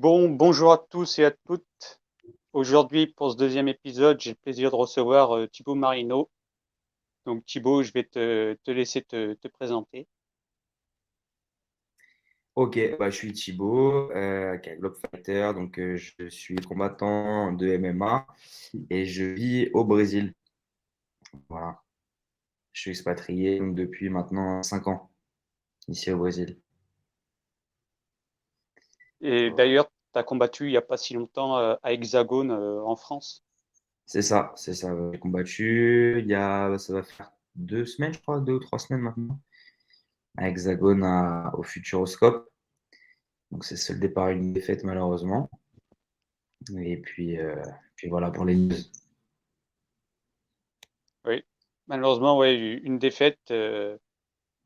Bonjour à tous et à toutes. Aujourd'hui, pour ce deuxième épisode, j'ai le plaisir de recevoir Thibaut Marino. Donc Thibaut, je vais te laisser te présenter. Ok, je suis Thibaut, aka Globe Fighter, donc je suis combattant de MMA et je vis au Brésil. Voilà, je suis expatrié donc, depuis maintenant 5 ans ici au Brésil. Et d'ailleurs, tu as combattu il n'y a pas si longtemps à Hexagone en France. C'est ça. J'ai combattu ça va faire 2 semaines, je crois, 2 ou 3 semaines maintenant, à Hexagone au Futuroscope. Donc c'est seul départ une défaite malheureusement. Et puis voilà pour les news. Oui, malheureusement, ouais, une défaite,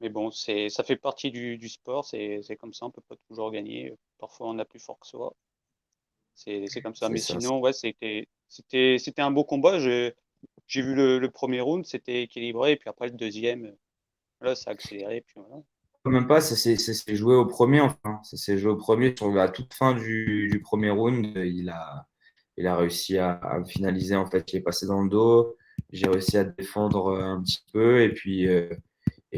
mais bon, ça fait partie du sport, c'est comme ça, on peut pas toujours gagner. Parfois, on a plus fort que soi. C'est comme ça. C'est Mais ça. sinon, ouais, c'était un beau combat. J'ai vu le premier round, c'était équilibré, et puis après le deuxième. Là, ça a accéléré, puis voilà. Même pas, ça s'est joué au premier, enfin. Ça s'est joué au premier sur la toute fin du premier round. Il a réussi à me finaliser. En fait, il est passé dans le dos. J'ai réussi à défendre un petit peu. Et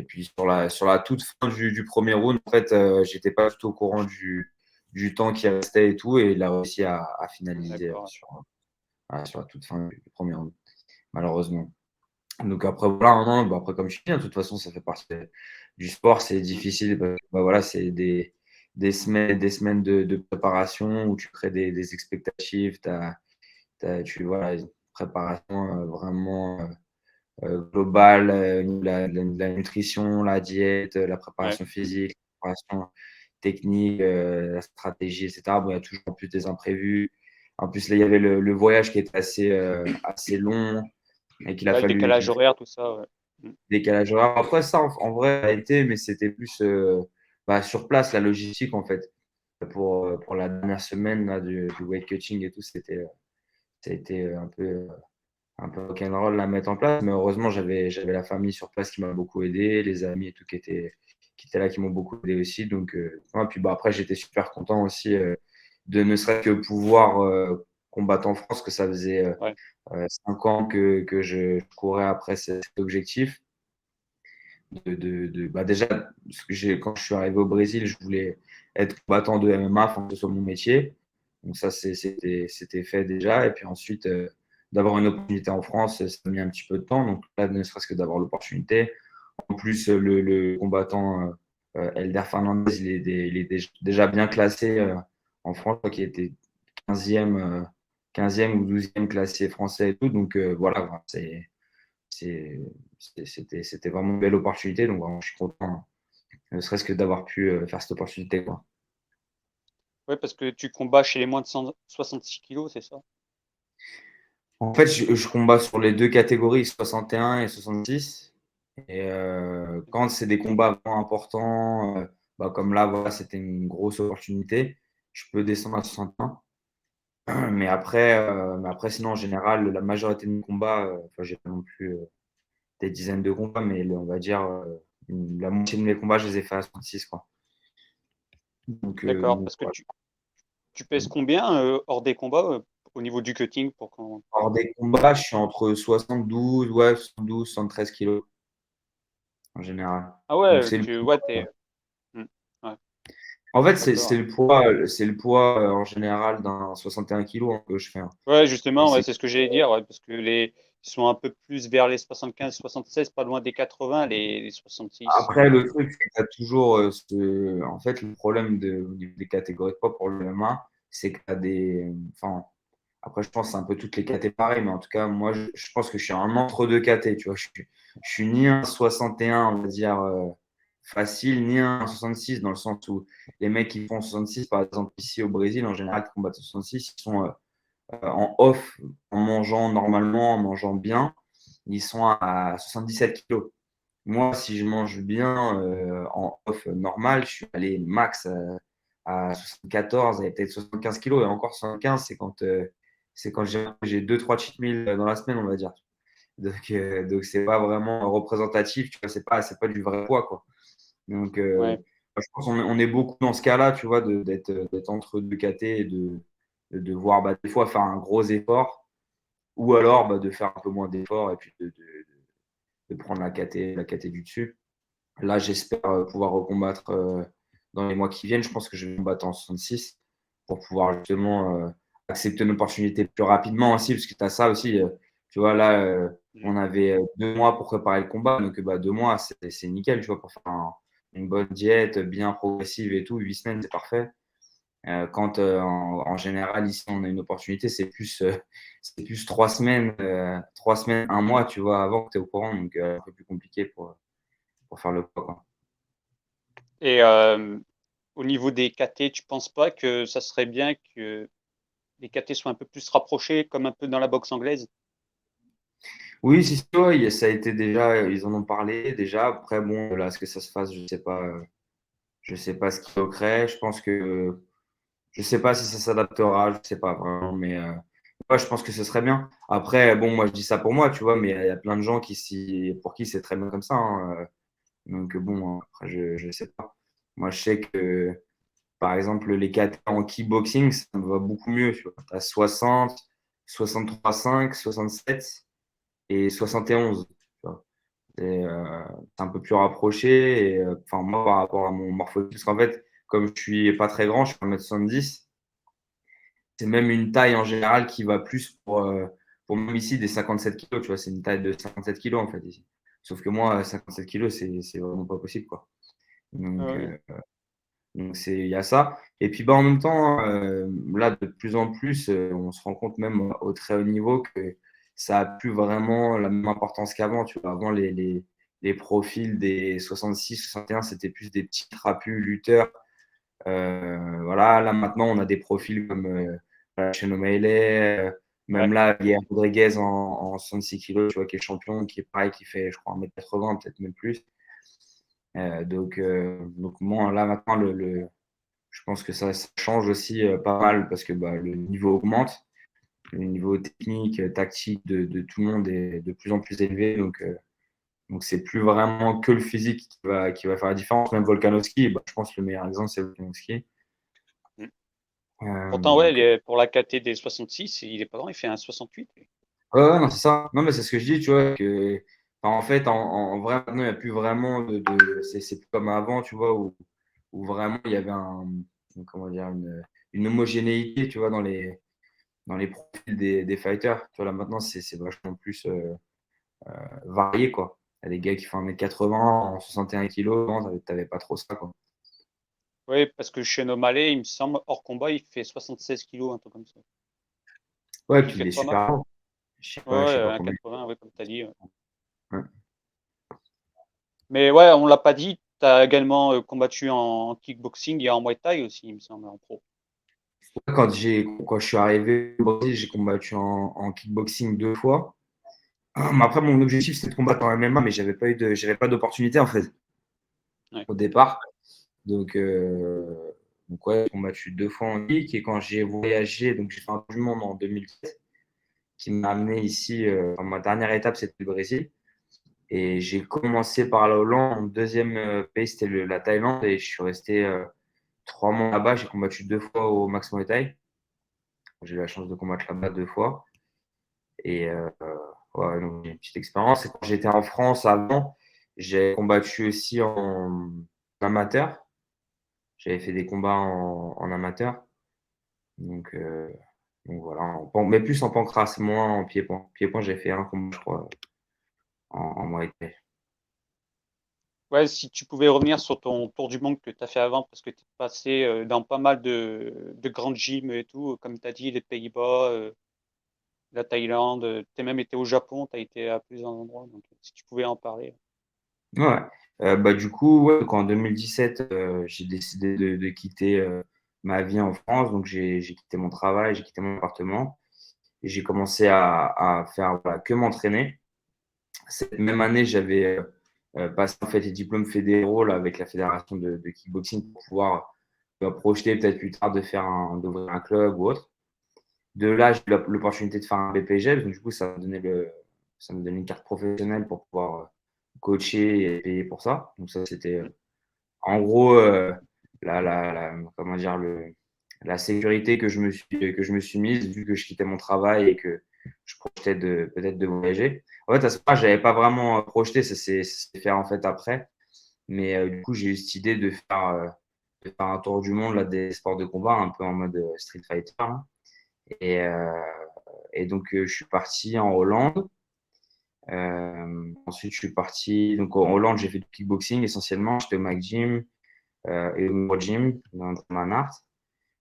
puis sur la toute fin du premier round, en fait, j'étais pas du tout au courant du temps qui restait et tout. Et il a réussi à finaliser D'accord. sur la toute fin du premier round, malheureusement. Donc après, voilà, non, après, comme je dis, de toute façon, ça fait partie du sport. C'est Mm. difficile. Parce que, voilà, c'est des semaines de préparation où tu crées des expectatives. Voilà, une préparation vraiment globale, au niveau de la nutrition, la diète, la Ouais. préparation physique, la préparation technique, la stratégie, etc. Bon, il y a toujours en plus des imprévus. En plus, là, il y avait le voyage qui était assez long et qu'il a Ouais, le fallu décalage horaire, tout ça, ouais. Mm. décalage horaire. Après, ça, en vrai, ça a été, mais c'était plus sur place, la logistique, en fait. Pour la dernière semaine là, du weight cutting et tout, ça a été un peu rock'n'roll à mettre en place. Mais heureusement, j'avais la famille sur place qui m'a beaucoup aidé, les amis et tout qui étaient là, qui m'ont beaucoup aidé aussi. Donc, ouais, puis après, j'étais super content aussi de ne serait-ce que pouvoir combattre en France, que ça faisait Ouais. 5 ans que je courais après cet objectif déjà, parce que quand je suis arrivé au Brésil, je voulais être combattant de MMA, enfin, que ce soit mon métier. Donc ça, c'était fait déjà. Et puis ensuite, d'avoir une opportunité en France, ça a mis un petit peu de temps. Donc là, ne serait-ce que d'avoir l'opportunité. En plus, le combattant Elder Fernandez, il est déjà bien classé en France, je crois qu'il était 15e, 15e ou 12e classé français et tout. Donc voilà, c'est- c'était vraiment une belle opportunité. Donc, vraiment, je suis content, ne serait-ce que d'avoir pu faire cette opportunité, quoi. Ouais, parce que tu combats chez les moins de 66 kilos, c'est ça? En fait, je combats sur les deux catégories, 61 et 66. Et quand c'est des combats vraiment importants, comme là, voilà, c'était une grosse opportunité, je peux descendre à 61. Mais après, sinon, en général, la majorité de mes combats, enfin, j'ai pas non plus des dizaines de combats, mais on va dire la moitié de mes combats, je les ai fait à 66, quoi. D'accord. Donc, Parce que voilà. tu pèses combien hors des combats au niveau du cutting pour qu'on. Hors des combats, je suis entre 72, ouais, 72, 73 kilos en général. Ah Donc ouais, c'est le ouais, poids. Mm. Ouais, En fait, c'est d'accord. le poids, en général d'un 61 kilos hein, que je fais, hein. Ouais, Et justement, ouais, c'est ce que j'allais dire, ouais, parce que ils sont un peu plus vers les 75, 76, pas loin des 80, les 66. après, le truc, c'est que tu as toujours en fait, le problème au niveau des catégories de poids pour le MMA, c'est que tu as des. Enfin, après, je pense que c'est un peu toutes les catés pareilles, mais en tout cas, moi, je pense que je suis un entre-deux catés, tu vois. Je suis ni un 61, on va dire, facile, ni un 66, dans le sens où les mecs qui font 66, par exemple, ici au Brésil, en général, qui combattent 66, ils sont en off, en mangeant normalement, en mangeant bien, ils sont à 77 kilos. Moi, si je mange bien en off normal, je suis allé max à 74 et peut-être 75 kilos. Et encore 75, c'est quand j'ai 2-3 cheat meals dans la semaine, on va dire. Donc c'est pas vraiment représentatif, tu vois, c'est pas du vrai poids, quoi. Donc, Ouais. je pense qu'on est beaucoup dans ce cas-là, tu vois, d'être entre deux KT et de devoir des fois faire un gros effort ou alors de faire un peu moins d'effort et puis de prendre la KT du dessus. Là, j'espère pouvoir recombattre dans les mois qui viennent. Je pense que je vais combattre en 66 pour pouvoir justement accepter une opportunité plus rapidement aussi, parce que tu as ça aussi. Tu vois, là, on avait 2 mois pour préparer le combat. Donc, 2 mois, c'est nickel, tu vois, pour faire une bonne diète bien progressive et tout. 8 semaines, c'est parfait. Quand en général, ici, on a une opportunité, c'est plus 3 semaines, 3 semaines, un mois, tu vois, avant que tu es au courant. Donc, un peu plus compliqué pour faire le poids, quoi. Et au niveau des KT, tu penses pas que ça serait bien que les KT soient un peu plus rapprochés, comme un peu dans la boxe anglaise? Oui, c'est sûr, ça a été déjà, ils en ont parlé déjà. Après, bon, là, ce que ça se fasse, je sais pas ce qu'il crée. Je pense que, je sais pas si ça s'adaptera, je sais pas vraiment, mais ouais, je pense que ce serait bien. Après, bon, moi, je dis ça pour moi, tu vois, mais il y a plein de gens pour qui c'est très bien comme ça, hein. Donc, bon, après, je sais pas. Moi, je sais que, par exemple, les KT en kickboxing, ça me va beaucoup mieux, tu vois. T'as 60, 63,5, 67 et 71. C'est un peu plus rapproché. Et, enfin, moi, par rapport à mon morphologie, parce qu'en fait, comme je suis pas très grand, je suis 1m70, c'est même une taille en général qui va plus pour même ici des 57 kilos, tu vois, c'est une taille de 57 kilos en fait ici. Sauf que moi, 57 kilos, c'est vraiment pas possible, quoi. Ah Donc, oui. il y a ça. Et puis, en même temps, là, de plus en plus, on se rend compte même au très haut niveau que ça a plus vraiment la même importance qu'avant. Tu vois, avant, les profils des 66, 61, c'était plus des petits trapus lutteurs. Voilà, là, maintenant, on a des profils comme Sean O'Malley, Ouais. même là, Yair Rodriguez en 66 kilos, tu vois, qui est champion, qui est pareil, qui fait, je crois, 1m80, peut-être même plus. Donc moi, là, maintenant, je pense que ça change aussi pas mal parce que le niveau augmente, le niveau technique, tactique de tout le monde est de plus en plus élevé. Donc c'est plus vraiment que le physique qui va faire la différence. Même Volkanovski, je pense que le meilleur exemple, c'est Volkanovski. Mm. Pourtant, ouais, Donc, pour la KT des 66, il est pas grand, il fait un 68. ouais, non, c'est ça. Non, mais c'est ce que je dis, tu vois, que enfin, en fait, en vrai, maintenant, il n'y a plus vraiment c'est plus comme avant, tu vois, où vraiment il y avait comment dire, une homogénéité, tu vois, dans les profils des fighters. Tu vois, là, maintenant, c'est vachement plus varié, quoi. Il y a des gars qui font 1m80 en 61 kilos, non, t'avais pas trop ça, quoi. Oui, parce que chez O'Malley, il me semble, hors combat, il fait 76 kilos, un truc comme ça. Ouais, Il puis fait il est pas mal. super grand. Ouais, Je sais ouais, pas un combien. 80, ouais, comme tu as dit. Ouais. Ouais. Mais ouais, on l'a pas dit, tu as également combattu en kickboxing et en Muay Thai aussi, il me semble, en pro. Quand je suis arrivé au Brésil, j'ai combattu en kickboxing 2 fois. Mais après, mon objectif, c'était de combattre en MMA, mais j'avais pas d'opportunité, en fait, Ouais. au départ. Donc, ouais, j'ai combattu 2 fois en kick. Et quand j'ai voyagé, donc j'ai fait un tour du monde en 2007, qui m'a amené ici. Ma dernière étape, c'était le Brésil. Et j'ai commencé par la Hollande. Mon deuxième pays, c'était la Thaïlande. Et je suis resté 3 mois là-bas. J'ai combattu 2 fois au Max Muay Thai. J'ai eu la chance de combattre là-bas 2 fois. Et ouais, donc, j'ai une petite expérience. Et quand j'étais en France avant, j'ai combattu aussi en amateur. J'avais fait des combats en amateur. Donc, voilà. Mais plus en pancrace, moins en pied-point. Pied-point, j'ai fait un combat, je crois, en Muay Thai. Ouais, si tu pouvais revenir sur ton tour du monde que tu as fait avant, parce que tu es passé dans pas mal de grandes gyms et tout, comme tu as dit, les Pays-Bas, la Thaïlande, tu as même été au Japon, tu as été à plusieurs endroits, donc si tu pouvais en parler. Ouais. Du coup, ouais, donc en 2017, j'ai décidé de quitter ma vie en France. Donc, j'ai quitté mon travail, j'ai quitté mon appartement et j'ai commencé à faire voilà, que m'entraîner. Cette même année, j'avais passé en fait, les diplômes fédéraux là, avec la fédération de kickboxing pour pouvoir projeter peut-être plus tard d'ouvrir un club ou autre. De là, j'ai eu l'opportunité de faire un BPGEPS. Donc, du coup, ça me donnait une carte professionnelle pour pouvoir coacher et payer pour ça. Donc, ça, c'était en gros, comment dire, la sécurité que je me suis mise, vu que je quittais mon travail et que je projetais peut-être de voyager. En fait, à ce moment-là, je n'avais pas vraiment projeté, ça s'est fait en fait après. Mais du coup, j'ai eu cette idée de faire un tour du monde là, des sports de combat, un peu en mode Street Fighter, là. Et, euh, et donc, je suis parti en Hollande. Ensuite, je suis parti. Donc, en Hollande, j'ai fait du kickboxing essentiellement. J'étais au Mac Gym et au Muro Gym dans Manhart.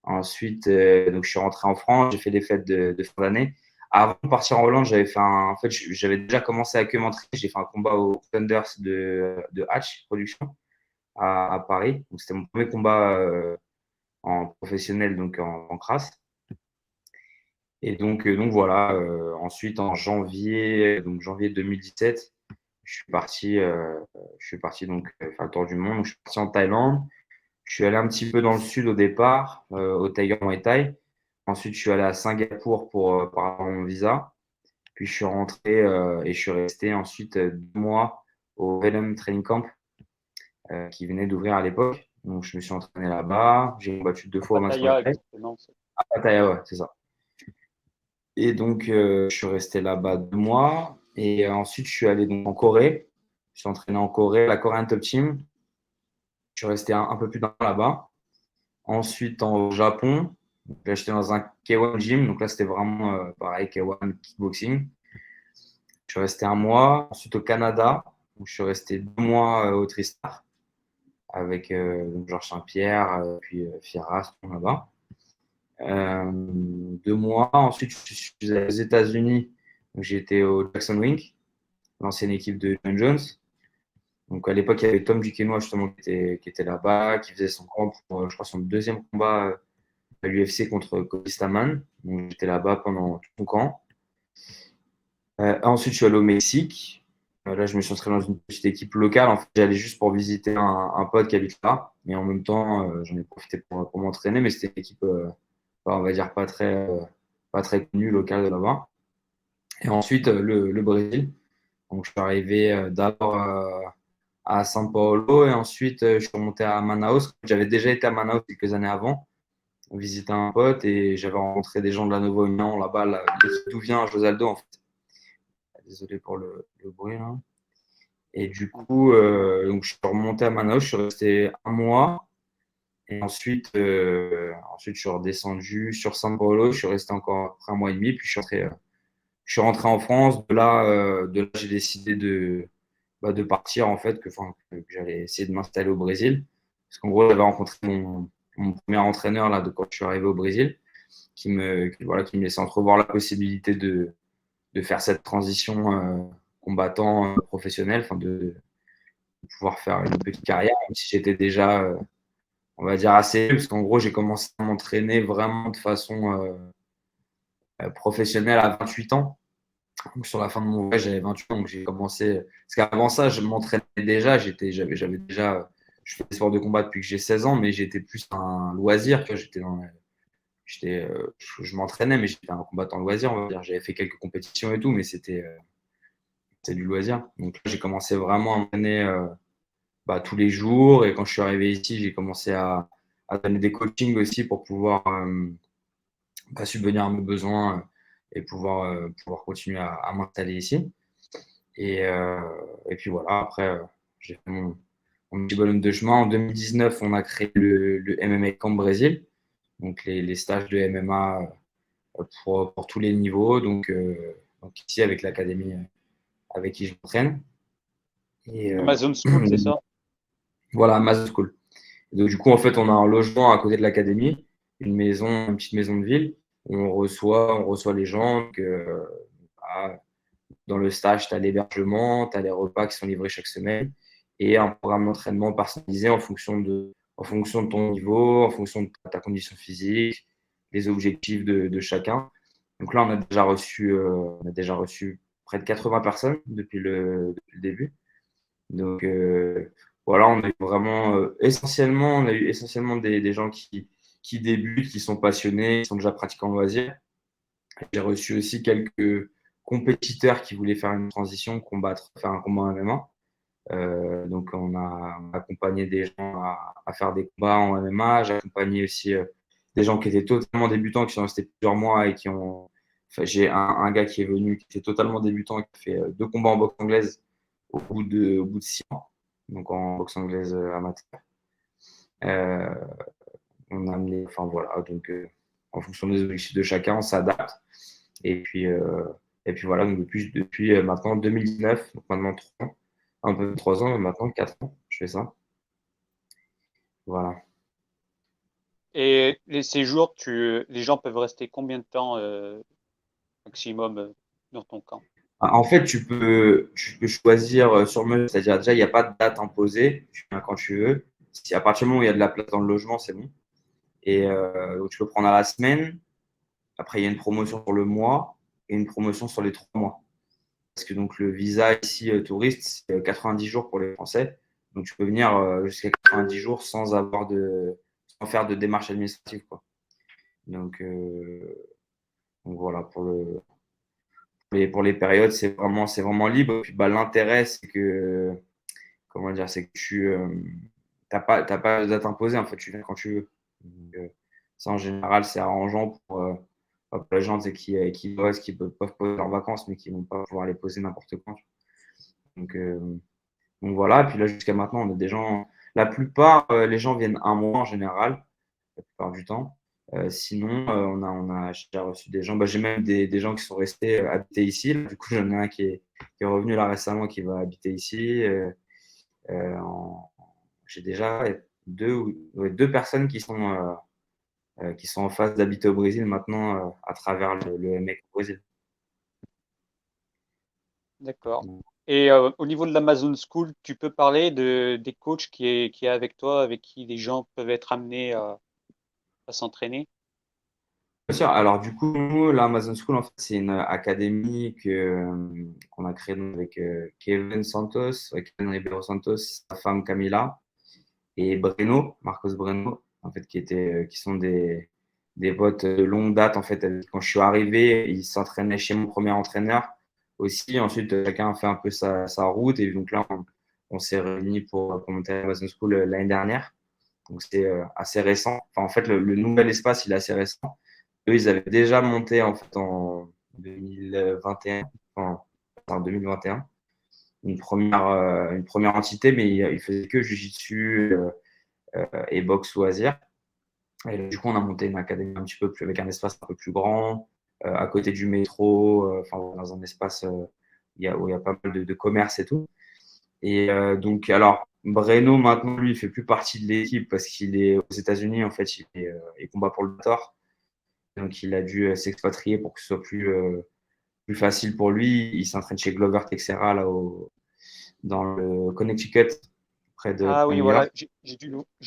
Ensuite, donc, je suis rentré en France. J'ai fait des fêtes de fin d'année. Avant de partir en Hollande, en fait, j'avais déjà commencé à que m'entraîner. J'ai fait un combat au Thunders de Hatch Production à Paris. Donc, c'était mon premier combat en professionnel, donc en crasse. Et donc voilà, ensuite en janvier, donc janvier 2017, je suis parti donc faire le tour du monde. Donc, je suis parti en Thaïlande. Je suis allé un petit peu dans le sud au départ, au Tiger Muay Thai. Ensuite, je suis allé à Singapour pour avoir mon visa. Puis je suis rentré et je suis resté ensuite 2 mois au Venom Training Camp qui venait d'ouvrir à l'époque. Donc je me suis entraîné là-bas. J'ai combattu 2 fois au Max Muay Pattaya, Thai. exactement. À Pattaya, ouais, c'est ça. Et donc, je suis resté là-bas 2 mois. Et ensuite, je suis allé donc en Corée. Je suis entraîné en Corée, la Korean Top Team. Je suis resté un peu plus d'un an là-bas. Ensuite, au Japon, là, j'étais dans un K1 Gym. Donc là, c'était vraiment pareil, K1 kickboxing. Je suis resté un mois. Ensuite, au Canada, où je suis resté 2 mois au Tristar avec donc Georges Saint-Pierre, puis Firas, là-bas. 2 mois. Ensuite, je suis allé aux États-Unis. J'étais au Jackson Wink, l'ancienne équipe de John Jones. Donc à l'époque, il y avait Tom Duquesnoy justement qui était là-bas, qui faisait son camp pour, je crois, son deuxième combat à l'UFC contre Cody Stamann. Donc j'étais là-bas pendant tout mon camp. Ensuite, je suis allé au Mexique. Là, je me suis entraîné dans une petite équipe locale. En fait, j'allais juste pour visiter un pote qui habite là. Mais en même temps, j'en ai profité pour m'entraîner. Mais c'était une équipe, on va dire, pas très connue, locale de là-bas. Et ensuite, le Brésil. Donc, je suis arrivé d'abord à São Paulo et ensuite, je suis remonté à Manaus. J'avais déjà été à Manaus quelques années avant, visiter un pote et j'avais rencontré des gens de la Nouvelle-Union là-bas, d'où vient Josaldo en fait. Désolé pour le bruit là. Et du coup, donc, je suis remonté à Manaus, je suis resté un mois et ensuite je suis redescendu sur São Paulo, je suis resté encore après un mois et demi, puis je suis rentré en France. De là j'ai décidé de partir en fait, que j'allais essayer de m'installer au Brésil. Parce qu'en gros, j'avais rencontré mon premier entraîneur là, quand je suis arrivé au Brésil, voilà, qui me laissait entrevoir la possibilité de faire cette transition combattant professionnel, de pouvoir faire une petite carrière, même si j'étais déjà, on va dire, assez parce qu'en gros, j'ai commencé à m'entraîner vraiment de façon professionnelle à 28 ans. Donc, sur la fin de mon voyage, j'avais 28 ans, donc j'ai commencé. Parce qu'avant ça, je m'entraînais déjà, j'avais déjà. Je fais des sports de combat depuis que j'ai 16 ans, mais j'étais plus un loisir. Tu vois, je m'entraînais, mais j'étais un combattant loisir, on va dire. J'avais fait quelques compétitions et tout, mais c'était du loisir. Donc là, j'ai commencé vraiment à m'entraîner tous les jours. Et quand je suis arrivé ici, j'ai commencé à donner des coachings aussi pour pouvoir subvenir à mes besoins et pouvoir continuer à m'installer ici. Et puis voilà, après, j'ai fait mon petit bonhomme de chemin. En 2019, on a créé le MMA Camp Brésil, donc les stages de MMA pour tous les niveaux. Donc ici, avec l'académie avec qui je m'entraîne. Et Amazon School, c'est ça? voilà, Amazon School. Donc, du coup, en fait, on a un logement à côté de l'académie, une petite maison de ville, où on reçoit les gens. Bah, dans le stage, tu as l'hébergement, tu as les repas qui sont livrés chaque semaine et un programme d'entraînement personnalisé en fonction de ton niveau, en fonction de ta condition physique, les objectifs de chacun. Donc là, on a déjà reçu près de 80 personnes depuis le début. Donc voilà, on a eu essentiellement des gens qui débutent, qui sont passionnés, qui sont déjà pratiquants loisirs. J'ai reçu aussi quelques compétiteurs qui voulaient faire une transition, faire un combat en MMA. Donc, on a accompagné des gens à faire des combats en MMA. J'ai accompagné aussi des gens qui étaient totalement débutants, qui sont restés plusieurs mois et qui ont. Enfin, j'ai un gars qui est venu, qui était totalement débutant, qui a fait 2 combats en boxe anglaise au bout de 6 mois, donc en boxe anglaise amateur. Euh, on a amené, enfin voilà, donc en fonction des objectifs de chacun, on s'adapte. Et puis, euh, et puis voilà, donc depuis maintenant 2019, donc maintenant 3 ans, un peu 3 ans, mais maintenant 4 ans, je fais ça. Voilà. Et les séjours, les gens peuvent rester combien de temps maximum dans ton camp? En fait, tu peux choisir sur mesure, c'est-à-dire déjà, il n'y a pas de date imposée, tu viens quand tu veux. Si à partir du moment où il y a de la place dans le logement, c'est bon. Et donc, tu peux prendre à la semaine. Après, il y a une promotion sur le mois et une promotion sur les 3 mois. Parce que donc le visa ici touriste, c'est 90 jours pour les Français. Donc tu peux venir jusqu'à 90 jours sans faire de démarches administratives, quoi. Donc, donc voilà, pour les périodes, c'est vraiment libre. Et puis bah, l'intérêt, c'est que, comment dire, c'est que tu t'as pas de date imposée, en fait, tu viens quand tu veux. Donc, ça, en général, c'est arrangeant pour les gens qui peuvent poser leurs vacances, mais qui ne vont pas pouvoir les poser n'importe quand. Donc, donc voilà, et puis là jusqu'à maintenant, on a des gens. La plupart, les gens viennent un mois en général, la plupart du temps. Sinon, on a j'ai déjà reçu des gens. Bah, j'ai même des gens qui sont restés habiter ici. Là, du coup, j'en ai un qui est revenu là récemment qui va habiter ici. Euh, en- j'ai déjà ouais, 2 personnes qui sont en phase d'habiter au Brésil maintenant à travers le MX au Brésil. D'accord. Et au niveau de l'Amazon School, tu peux parler des coachs qui est avec toi, avec qui les gens peuvent être amenés à s'entraîner? Bien sûr. Alors, du coup, nous, l'Amazon School, en fait, c'est une académie qu'on a créée donc, avec Kevin Santos, Kevin Ribeiro Santos, sa femme Camila et Breno, Marcos Breno, en fait, qui sont des potes de longue date. En fait, quand je suis arrivé, ils s'entraînaient chez mon premier entraîneur aussi. Ensuite, chacun a fait un peu sa route. Et donc là, on s'est réunis pour monter l'Amazon School l'année dernière. Donc, c'est assez récent. Enfin, en fait, le nouvel espace, il est assez récent. Eux, ils avaient déjà monté en fait en 2021, enfin, en 2021, une première entité, mais ils faisaient que Jiu-Jitsu et boxe loisir. Et là, du coup, on a monté une académie un petit peu plus, avec un espace un peu plus grand, à côté du métro, enfin, dans un espace où il y a pas mal de commerce et tout. Et donc, alors, Breno, maintenant, lui, il fait plus partie de l'équipe parce qu'il est aux États-Unis. En fait, il combat pour le Bellator. Donc, il a dû s'expatrier pour que ce soit plus facile pour lui. Il s'entraîne chez Glover Texera, dans le Connecticut, Ah près de oui, New York. voilà, j'ai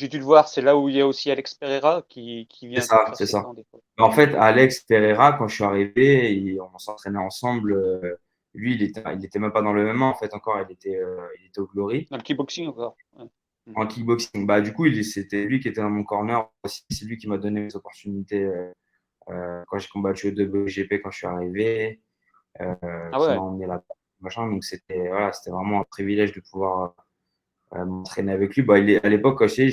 dû le voir. C'est là où il y a aussi Alex Pereira qui C'est vient ça, faire c'est ses ça. camps des fois. En fait, Alex Pereira, quand je suis arrivé, on s'entraînait ensemble. Lui, il était même pas dans le MMA, en fait, encore. Il était au Glory. Dans le kickboxing encore. Ouais. En kickboxing. Bah, du coup, c'était lui qui était dans mon corner aussi. C'est lui qui m'a donné les opportunités quand j'ai combattu au WGP quand je suis arrivé, Ah qui m'a ouais. emmené là-bas. Machin. Donc, c'était vraiment un privilège de pouvoir m'entraîner avec lui. Bah, à l'époque, quand je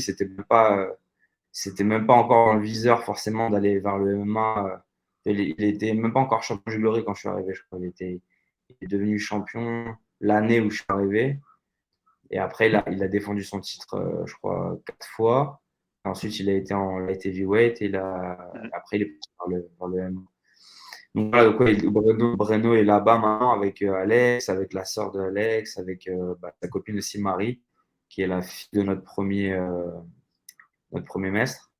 c'était même pas encore dans le viseur forcément d'aller vers le MMA. Il était même pas encore champion du Glory quand je suis arrivé, je crois. Il est devenu champion l'année où je suis arrivé. Et après, il a défendu son titre, je crois, 4 fois. Ensuite, il a été en light heavyweight et Mhm. après, il est parti vers le MMA. Donc voilà, donc, ouais, Breno est là-bas maintenant avec Alex, avec la sœur de Alex, avec sa copine aussi Marie, qui est la fille de notre premier maître.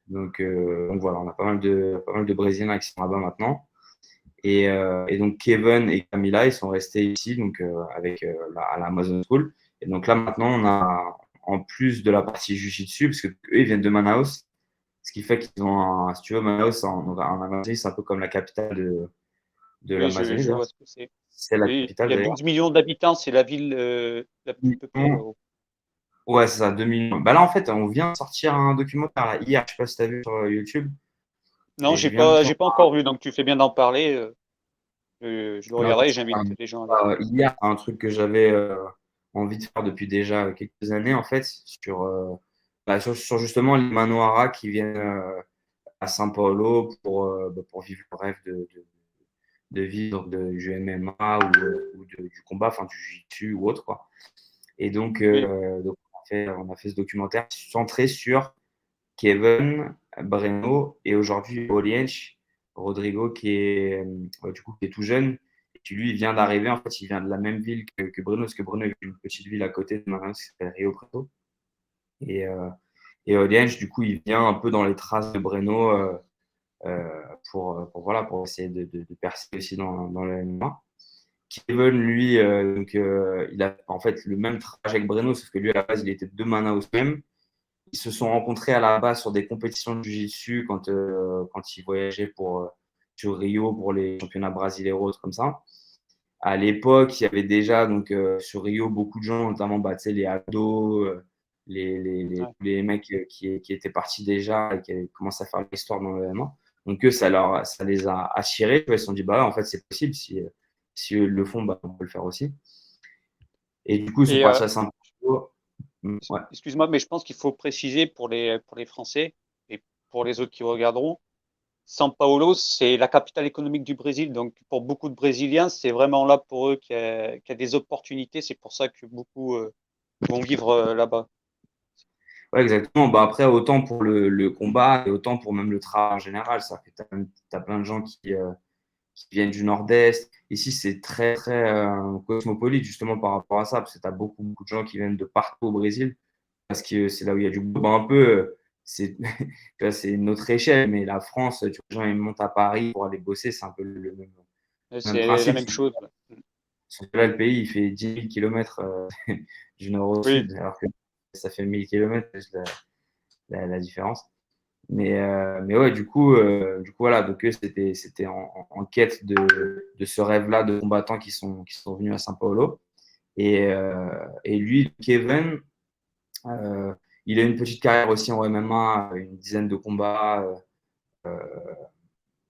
Donc voilà, on a pas mal de Brésiliens qui sont là-bas maintenant. Et donc Kevin et Camila, ils sont restés ici donc à l'Amazon School. Et donc là maintenant, on a en plus de la partie Jiu-Jitsu, parce que eux ils viennent de Manaus, ce qui fait qu'ils ont si tu veux, Manaus en Amazonie, c'est un peu comme la capitale de Oui, l'Amazonie je d'ailleurs. vois ce que c'est. C'est la Oui, il capitale y a d'ailleurs. 12 millions d'habitants, c'est la ville la plus peuplée. Ouais, c'est ça, 2 millions. Bah là en fait, on vient de sortir un documentaire là, hier, je sais pas si tu as vu sur YouTube. Non, Et je viens de j'ai voir pas encore vu, donc tu fais bien d'en parler. Je le non, regarderai et j'invite les gens à aller voir. hier un truc que j'avais envie de faire depuis déjà quelques années, en fait, sur justement les Manoara qui viennent à São Paulo pour vivre le rêve de vivre du MMA du combat, enfin du jiu-jitsu ou autre, quoi. Et Oui, donc on a fait ce documentaire centré sur Kevin Breno et aujourd'hui Oliench, Rodrigo qui est tout jeune et qui lui vient d'arriver. En fait, il vient de la même ville que Breno, parce que Breno est une petite ville à côté de Marin qui s'appelle Rio Preto. Et, euh, et Oliench, du coup, il vient un peu dans les traces de Breno voilà, pour essayer de percer aussi dans le MMA. Kevin, lui, il a en fait le même trajet que Breno, sauf que lui, à la base, il était deux Manaus même. Ils se sont rencontrés à la base sur des compétitions de jiu-jitsu quand ils voyageaient sur Rio pour les championnats brasileiros, comme ça. À l'époque, il y avait déjà sur Rio beaucoup de gens, notamment les ados, ouais. les mecs qui étaient partis déjà et qui avaient commencé à faire l'histoire dans le MMA. Donc eux, ça les a attirés. Ils se sont dit, bah en fait, c'est possible. Si eux le font, bah, on peut le faire aussi. Et du coup, ils sont Et partis à Saint-Paulo. Ouais. excuse-moi, mais je pense qu'il faut préciser pour les Français et pour les autres qui regarderont, São Paulo, c'est la capitale économique du Brésil. Donc, pour beaucoup de Brésiliens, c'est vraiment là pour eux qu'il y a des opportunités. C'est pour ça que beaucoup vont vivre là-bas. Ouais, exactement. Bah, après, autant pour le combat et autant pour même le travail en général. Ça fait t'as plein de gens qui viennent du Nord-Est. Ici, c'est très, très cosmopolite, justement, par rapport à ça, parce que tu as beaucoup, beaucoup de gens qui viennent de partout au Brésil, parce que c'est là où il y a du boulot. Bah, un peu, c'est tu vois, c'est une autre échelle, mais la France, tu vois, les gens, ils montent à Paris pour aller bosser, c'est un peu le même C'est la principe. même chose. Sauf que là, le pays, il fait 10 000 km du nord au Oui. sud, alors que ça fait 1000 km, la différence. Mais ouais, du coup, voilà, donc eux, c'était en quête de ce rêve-là de combattants qui sont venus à São Paulo. Et lui, Kevin, euh, il a une petite carrière aussi en MMA, une dizaine de combats.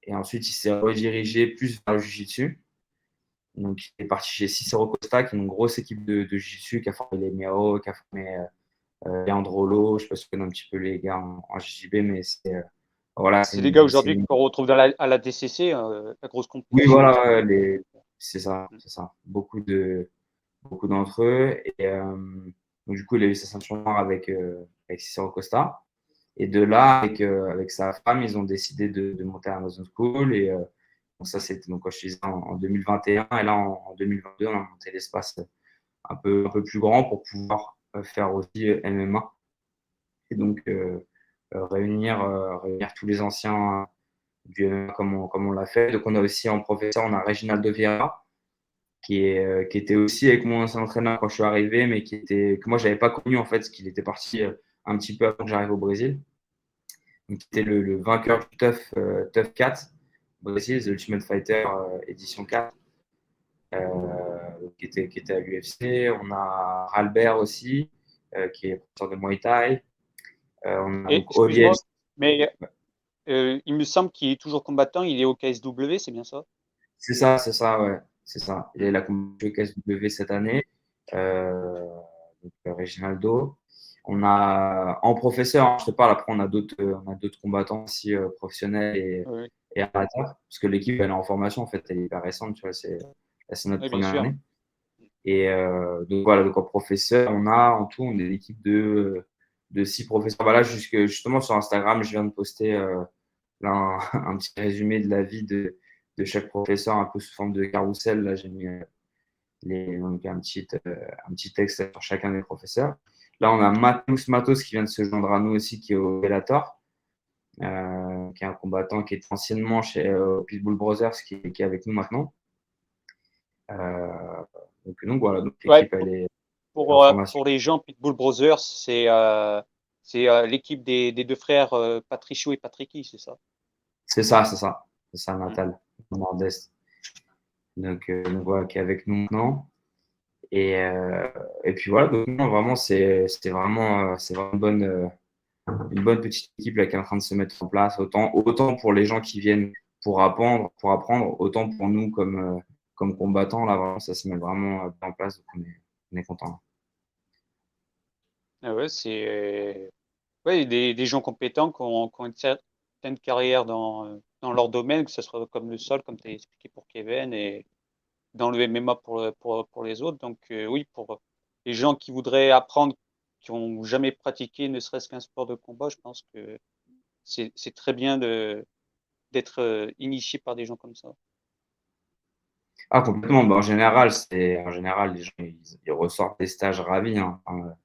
Et ensuite, il s'est redirigé plus vers le Jiu-Jitsu. Donc, il est parti chez Cicero Costa, qui est une grosse équipe de Jiu-Jitsu, qui a formé les Miao, qui a formé Leandro Lo. Je ne sais pas si tu connais un petit peu les gars en JJB, mais voilà, C'est des gars aujourd'hui qu'on retrouve à la DCC, la grosse oui, compétition voilà, aussi. c'est ça, c'est ça. Beaucoup d'entre eux. Et donc, du coup, il a eu sa ceinture noire avec Cicero Costa. Et de là, avec sa femme, ils ont décidé de monter Amazon School. Et donc ça, c'était donc, quand je disais, en 2021. Et là, en 2022, on a monté l'espace un peu plus grand pour pouvoir faire aussi MMA. Et donc, réunir tous les anciens du MMA comme on l'a fait. Donc, on a aussi en professeur, on a Reginaldo Vieira, qui était aussi avec mon ancien entraîneur quand je suis arrivé, mais que moi, je n'avais pas connu en fait, parce qu'il était parti un petit peu avant que j'arrive au Brésil. Donc, qui était le vainqueur du Tough 4 au Brésil, The Ultimate Fighter édition 4, qui était à l'UFC. On a Ralbert aussi, qui est professeur de Muay Thai. On a Et donc Oliel. excuse-moi, mais il me semble qu'il est toujours combattant. Il est au KSW, c'est bien ça? C'est ça, ouais. C'est ça. Il Mm. a la combattu au KSW cette année. Euh, Reginaldo. On a en professeur, hein, je te parle, après on a d'autres combattants aussi professionnels Oui, et amateurs, parce que l'équipe elle est en formation en fait, elle est hyper récente, tu vois, c'est notre oui, bien première sûr. année. Et donc voilà, donc en professeur, en tout, on est une équipe de 6 professeurs. Voilà, justement sur Instagram, je viens de poster là, un petit résumé de la vie de chaque professeur, un peu sous forme de carrousel. Là, j'ai mis donc un petit texte sur chacun des professeurs. Là, on a Matos qui vient de se joindre à nous aussi, qui est au Bellator, qui est un combattant qui est anciennement chez Pitbull Brothers, qui est avec nous maintenant. Euh, donc voilà, donc Ouais, l'équipe, elle est en formation. pour les gens, Pitbull Brothers, c'est l'équipe des deux frères Patricio et Patricky, c'est ça? C'est ça, c'est ça. C'est ça, Mm. Natal, au Nord-Est. Donc voilà, qui est avec nous maintenant. Et puis voilà, donc non, vraiment, c'est vraiment une bonne petite équipe là, qui est en train de se mettre en place, autant pour les gens qui viennent pour apprendre, autant pour nous comme combattants. Là, vraiment, ça se met vraiment en place, donc on est content. Ah ouais, c'est ouais, des gens compétents qui ont une certaine carrière dans leur domaine, que ce soit comme le sol, comme tu as expliqué pour Kevin, et dans le MMA pour les autres. Donc oui, pour les gens qui voudraient apprendre, qui n'ont jamais pratiqué ne serait-ce qu'un sport de combat, je pense que c'est très bien d'être initié par des gens comme ça. Ah, complètement. En général, les gens, ils ressortent des stages ravis, hein. Enfin,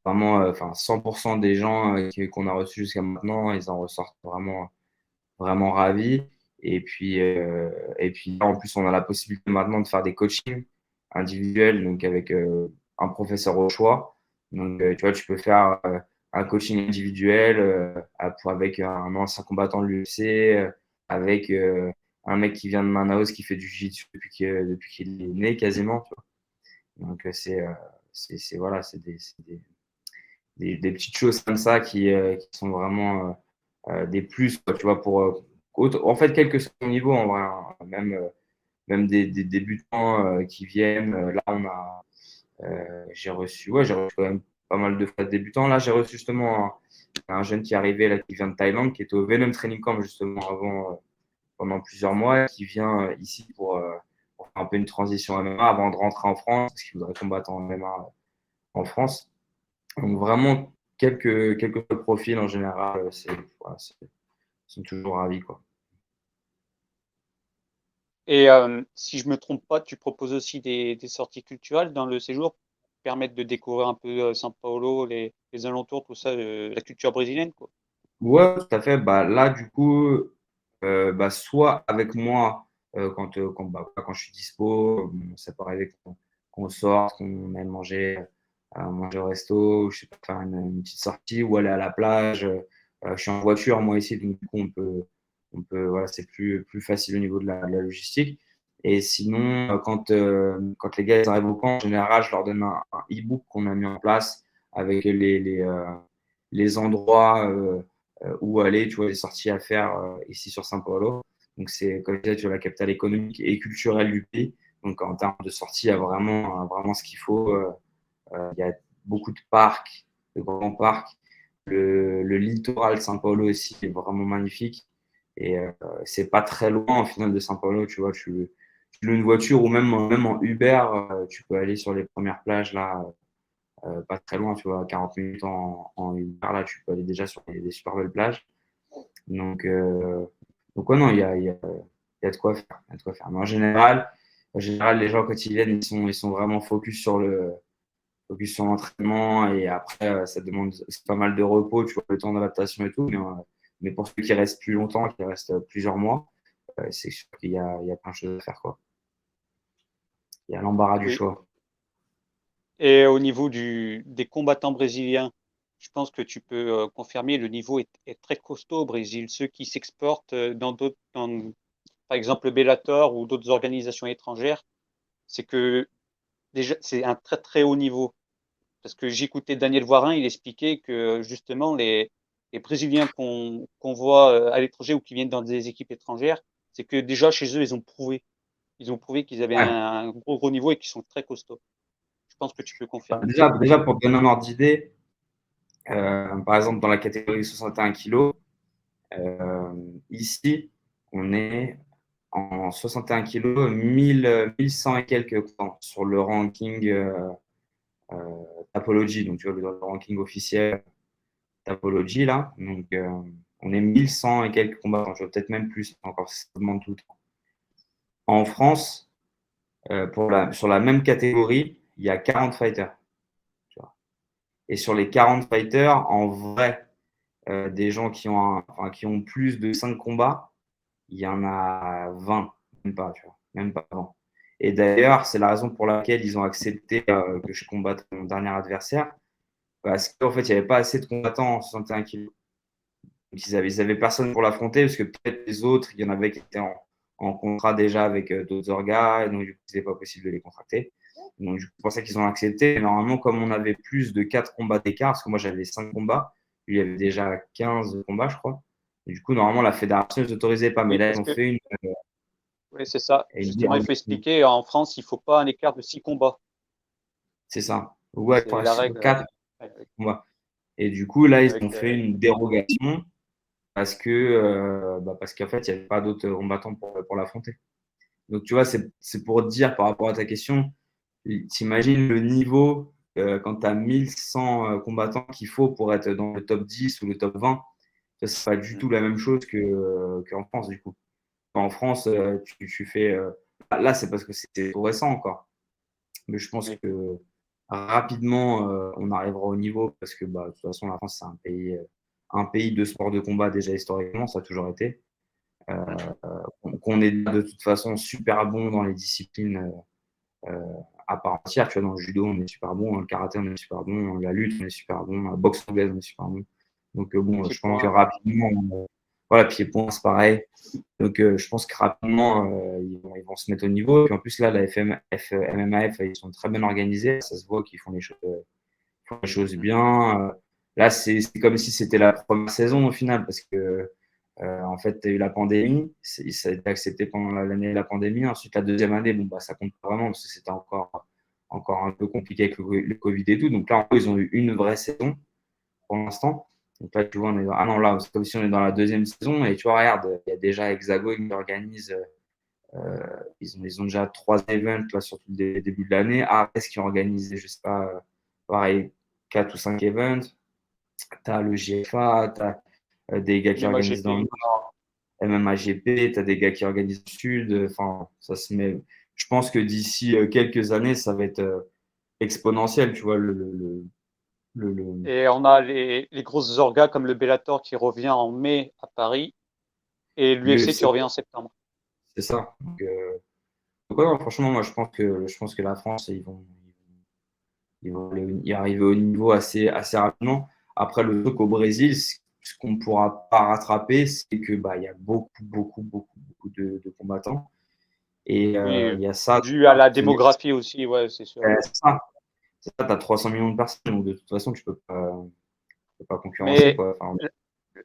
vraiment, enfin, 100% des gens qu'on a reçus jusqu'à maintenant, ils en ressortent vraiment, vraiment ravis. Et puis là, en plus, on a la possibilité maintenant de faire des coachings individuels, donc avec un professeur au choix. Donc, tu vois, tu peux faire un coaching individuel avec un ancien combattant de l'UFC, avec un mec qui vient de Manaus qui fait du jiu-jitsu depuis qu'il est né quasiment. Tu vois. Donc, voilà, des petites choses comme ça qui sont vraiment des plus, quoi, tu vois, en fait, quel que soit ton niveau, en vrai, hein, même des débutants qui viennent. Là, j'ai reçu quand même pas mal de fois de débutants. Là, j'ai reçu justement un jeune qui est arrivé, là, qui vient de Thaïlande, qui était au Venom Training Camp justement avant, pendant plusieurs mois, et qui vient ici pour faire un peu une transition MMA avant de rentrer en France, parce qu'il voudrait combattre en MMA en France. Donc vraiment, quel que soit le profil en général, voilà, ils sont toujours ravis, quoi. Et si je me trompe pas, tu proposes aussi des sorties culturelles dans le séjour pour permettre de découvrir un peu São Paulo, les alentours, tout ça, la culture brésilienne, quoi. Ouais, tout à fait. Bah, là, du coup, bah, soit avec moi, quand je suis dispo, ça peut arriver qu'on sorte, qu'on aille manger au resto, je sais pas, faire une petite sortie ou aller à la plage. Je suis en voiture, moi, ici, donc du coup, voilà, c'est plus facile au niveau de la logistique. Et sinon, quand les gars ils arrivent au camp, en général, je leur donne un e-book qu'on a mis en place avec les endroits où aller, tu vois, les sorties à faire ici sur São Paulo. Donc, c'est, comme je disais, tu vois, la capitale économique et culturelle du pays. Donc, en termes de sortie, il y a vraiment ce qu'il faut. Il y a beaucoup de parcs, de grands parcs. Le littoral de São Paulo aussi est vraiment magnifique. Et c'est pas très loin, au final, de São Paulo. Tu vois, tu loues une voiture ou même en Uber, tu peux aller sur les premières plages là, pas très loin, tu vois, 40 minutes en Uber, là, tu peux aller déjà sur des super belles plages. Donc, euh, donc ouais, non, il y a de quoi faire. Il y a de quoi faire. Mais en général, les gens, quand ils viennent, ils sont vraiment focus sur l'entraînement. Et après, ça demande c'est pas mal de repos, tu vois, le temps d'adaptation et tout. Mais pour ceux qui restent plus longtemps, qui restent plusieurs mois, c'est sûr qu'il y a plein de choses à faire, quoi. Il y a l'embarras du Oui. choix. Et au niveau des combattants brésiliens, je pense que tu peux confirmer, le niveau est très costaud au Brésil. Ceux qui s'exportent par exemple, le Bellator ou d'autres organisations étrangères, c'est que déjà, c'est un très très haut niveau. Parce que j'écoutais Daniel Voirin, il expliquait que justement les Brésiliens qu'on voit à l'étranger ou qui viennent dans des équipes étrangères, c'est que déjà chez eux, ils ont prouvé. Ils ont prouvé qu'ils avaient Ouais. un gros, gros niveau et qu'ils sont très costauds. Je pense que tu peux confirmer ça. Déjà, pour te donner un ordre d'idée, par exemple, dans la catégorie 61 kilos, euh, ici, on est en 61 kilos, 1100 et quelques points sur le ranking Tapology, donc tu vois, le ranking officiel Tapology, là. Donc, on est 1100 et quelques combattants, je vois peut-être même plus, encore, ça demande tout le temps. En France, sur la même catégorie, il y a 40 fighters. Tu vois. Et sur les 40 fighters, en vrai, des gens qui ont plus de 5 combats, il y en a 20, même pas, tu vois, même pas 20. Et d'ailleurs, c'est la raison pour laquelle ils ont accepté que je combatte mon dernier adversaire, parce qu'en fait, il n'y avait pas assez de combattants en 61 kilos. Donc, ils avaient personne pour l'affronter, parce que peut-être les autres, il y en avait qui étaient en contrat déjà avec d'autres orgas, et donc du coup, c'était pas possible de les contracter. Donc, c'est pour ça qu'ils ont accepté. Et normalement, comme on avait plus de 4 combats d'écart, parce que moi j'avais 5 combats, lui il y avait déjà 15 combats, je crois. Et du coup, normalement, la fédération ne les autorisait pas. Mais Oui, là, ils parce ont que fait oui, c'est ça. une Justement, il faut expliquer, en France, il ne faut pas un écart de 6 combats. c'est ça. Ouais, C'est la sur règle. 4, avec, combat. Et du coup, là, ils ont avec, fait une dérogation parce qu'en fait, il n'y avait pas d'autres combattants pour l'affronter. Donc, tu vois, c'est pour te dire par rapport à ta question, t'imagines le niveau quand tu as 1100 combattants qu'il faut pour être dans le top 10 ou le top 20. Ça, c'est pas du tout la même chose qu'en France, du coup. En France, tu fais. Là, c'est parce que c'était tout récent encore. Mais je pense oui, que rapidement, on arrivera au niveau parce que bah, de toute façon, la France, c'est un pays de sport de combat déjà historiquement, ça a toujours été. Qu'on est de toute façon super bon dans les disciplines à part entière. Tu vois, dans le judo, on est super bon, dans le karaté, on est super bon, dans la lutte, on est super bon, dans la boxe anglaise, on est super bon. Donc, bon, je pense que pieds-points. rapidement, voilà, pied-point, c'est pareil. Donc, je pense que rapidement, ils vont se mettre au niveau. Et puis en plus, là, la MMAF, ils sont très bien organisés. Ça se voit qu'ils font les choses bien. Là, c'est comme si c'était la première saison au final, parce que en fait, tu as eu la pandémie, ça a été accepté pendant l'année de la pandémie. Ensuite, la deuxième année, bon, bah, ça compte pas vraiment parce que c'était encore un peu compliqué avec le Covid et tout. Donc là, en gros, ils ont eu une vraie saison pour l'instant. Donc là, tu vois, ah non, là, c'est comme si on est dans la deuxième saison. Et tu vois, regarde, il y a déjà Hexagon qui organise, ils ont déjà 3 events là, sur le début de l'année. Ares qui organise, je sais pas, pareil, 4 ou 5 events. Tu as le GFA, tu as des gars qui Même organisent dans le AGP. Nord, MMAGP, tu as des gars qui organisent au Sud. Enfin, ça se met. Je pense que d'ici quelques années, ça va être exponentiel, tu vois, le- Et on a les grosses orgas comme le Bellator qui revient en mai à Paris et l'UFC qui l'UFC. revient en septembre. C'est ça. Donc, ouais, non, franchement, moi, je pense que la France, ils vont y arriver au niveau assez rapidement. Après, le truc au Brésil, ce qu'on ne pourra pas rattraper, c'est que bah, il y a beaucoup, beaucoup, beaucoup, beaucoup de combattants. Et Oui, il y a ça dû à la démographie aussi, ouais, c'est sûr. c'est ça. C'est ça, tu as 300 millions de personnes, donc de toute façon, tu peux pas concurrencer, Mais quoi. Enfin,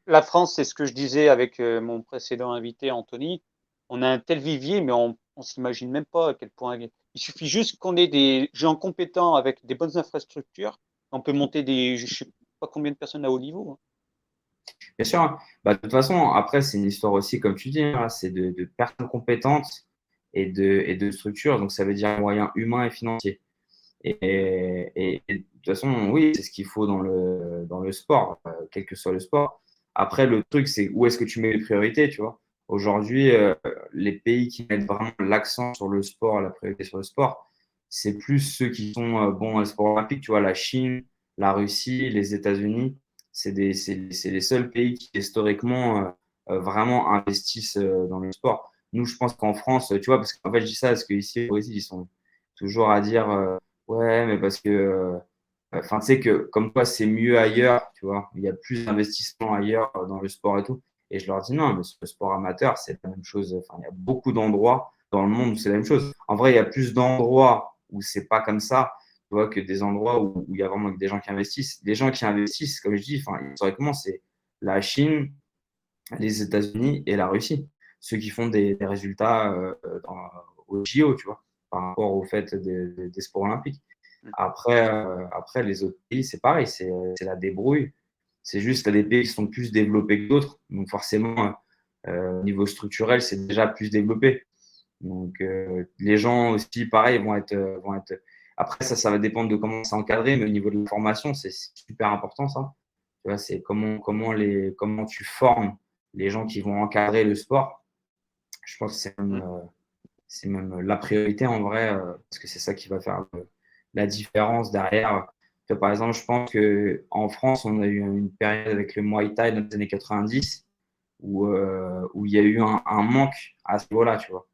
la France, c'est ce que je disais avec mon précédent invité, Anthony. On a un tel vivier, mais on s'imagine même pas à quel point. Il suffit juste qu'on ait des gens compétents avec des bonnes infrastructures. On peut monter je sais pas combien de personnes à haut niveau, hein. bien sûr, hein. Bah, de toute façon, après, c'est une histoire aussi, comme tu dis, hein, c'est de personnes compétentes et de structures. Donc, ça veut dire moyens humains et financiers. Et de toute façon, oui, c'est ce qu'il faut dans le sport, quel que soit le sport. Après, le truc, c'est où est-ce que tu mets les priorités, tu vois. Aujourd'hui, les pays qui mettent vraiment l'accent sur le sport, la priorité sur le sport, c'est plus ceux qui sont bons dans le sport olympique, tu vois, la Chine, la Russie, les États-Unis. C'est les seuls pays qui, historiquement, vraiment investissent dans le sport. Nous, je pense qu'en France, tu vois, parce qu'en fait, je dis ça parce qu'ici, au Brésil, ils sont toujours à dire ouais, mais parce que, enfin, tu sais que comme quoi c'est mieux ailleurs, tu vois, il y a plus d'investissement ailleurs dans le sport et tout. Et je leur dis non, mais le sport amateur, c'est la même chose. Enfin, il y a beaucoup d'endroits dans le monde où c'est la même chose. En vrai, il y a plus d'endroits où c'est pas comme ça, tu vois, que des endroits où il y a vraiment des gens qui investissent. Les gens qui investissent, comme je dis, enfin, historiquement, c'est la Chine, les États-Unis et la Russie. Ceux qui font des résultats au JO, tu vois, par rapport au fait des sports olympiques. Après, les autres pays, c'est pareil, c'est la débrouille. C'est juste, tu as des pays qui sont plus développés que d'autres. Donc, forcément, au niveau structurel, c'est déjà plus développé. Donc, les gens aussi, pareil, vont être. Après, ça va dépendre de comment c'est encadré, mais au niveau de la formation, c'est super important, ça. Tu vois, c'est comment tu formes les gens qui vont encadrer le sport. Je pense que c'est même la priorité en vrai, parce que c'est ça qui va faire la différence derrière. Tu vois, par exemple, je pense qu'en France, on a eu une période avec le Muay Thai dans les années 90 où il y a eu un manque à ce niveau-là, tu vois.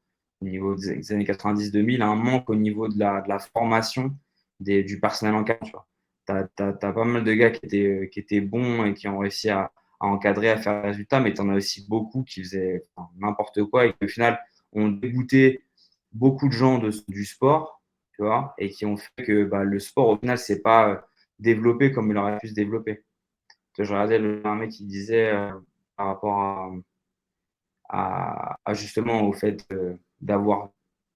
Au niveau des années 90-2000, un manque au niveau de la formation du personnel encadré, tu vois. Tu as pas mal de gars qui étaient bons et qui ont réussi à encadrer, à faire des résultats, mais tu en as aussi beaucoup qui faisaient enfin, n'importe quoi et qui, au final, ont dégoûté beaucoup de gens du sport, tu vois, et qui ont fait que bah, le sport, au final, c'est pas développé comme il aurait pu se développer. Tu vois, je regardais un mec qui disait par rapport à justement au fait d'avoir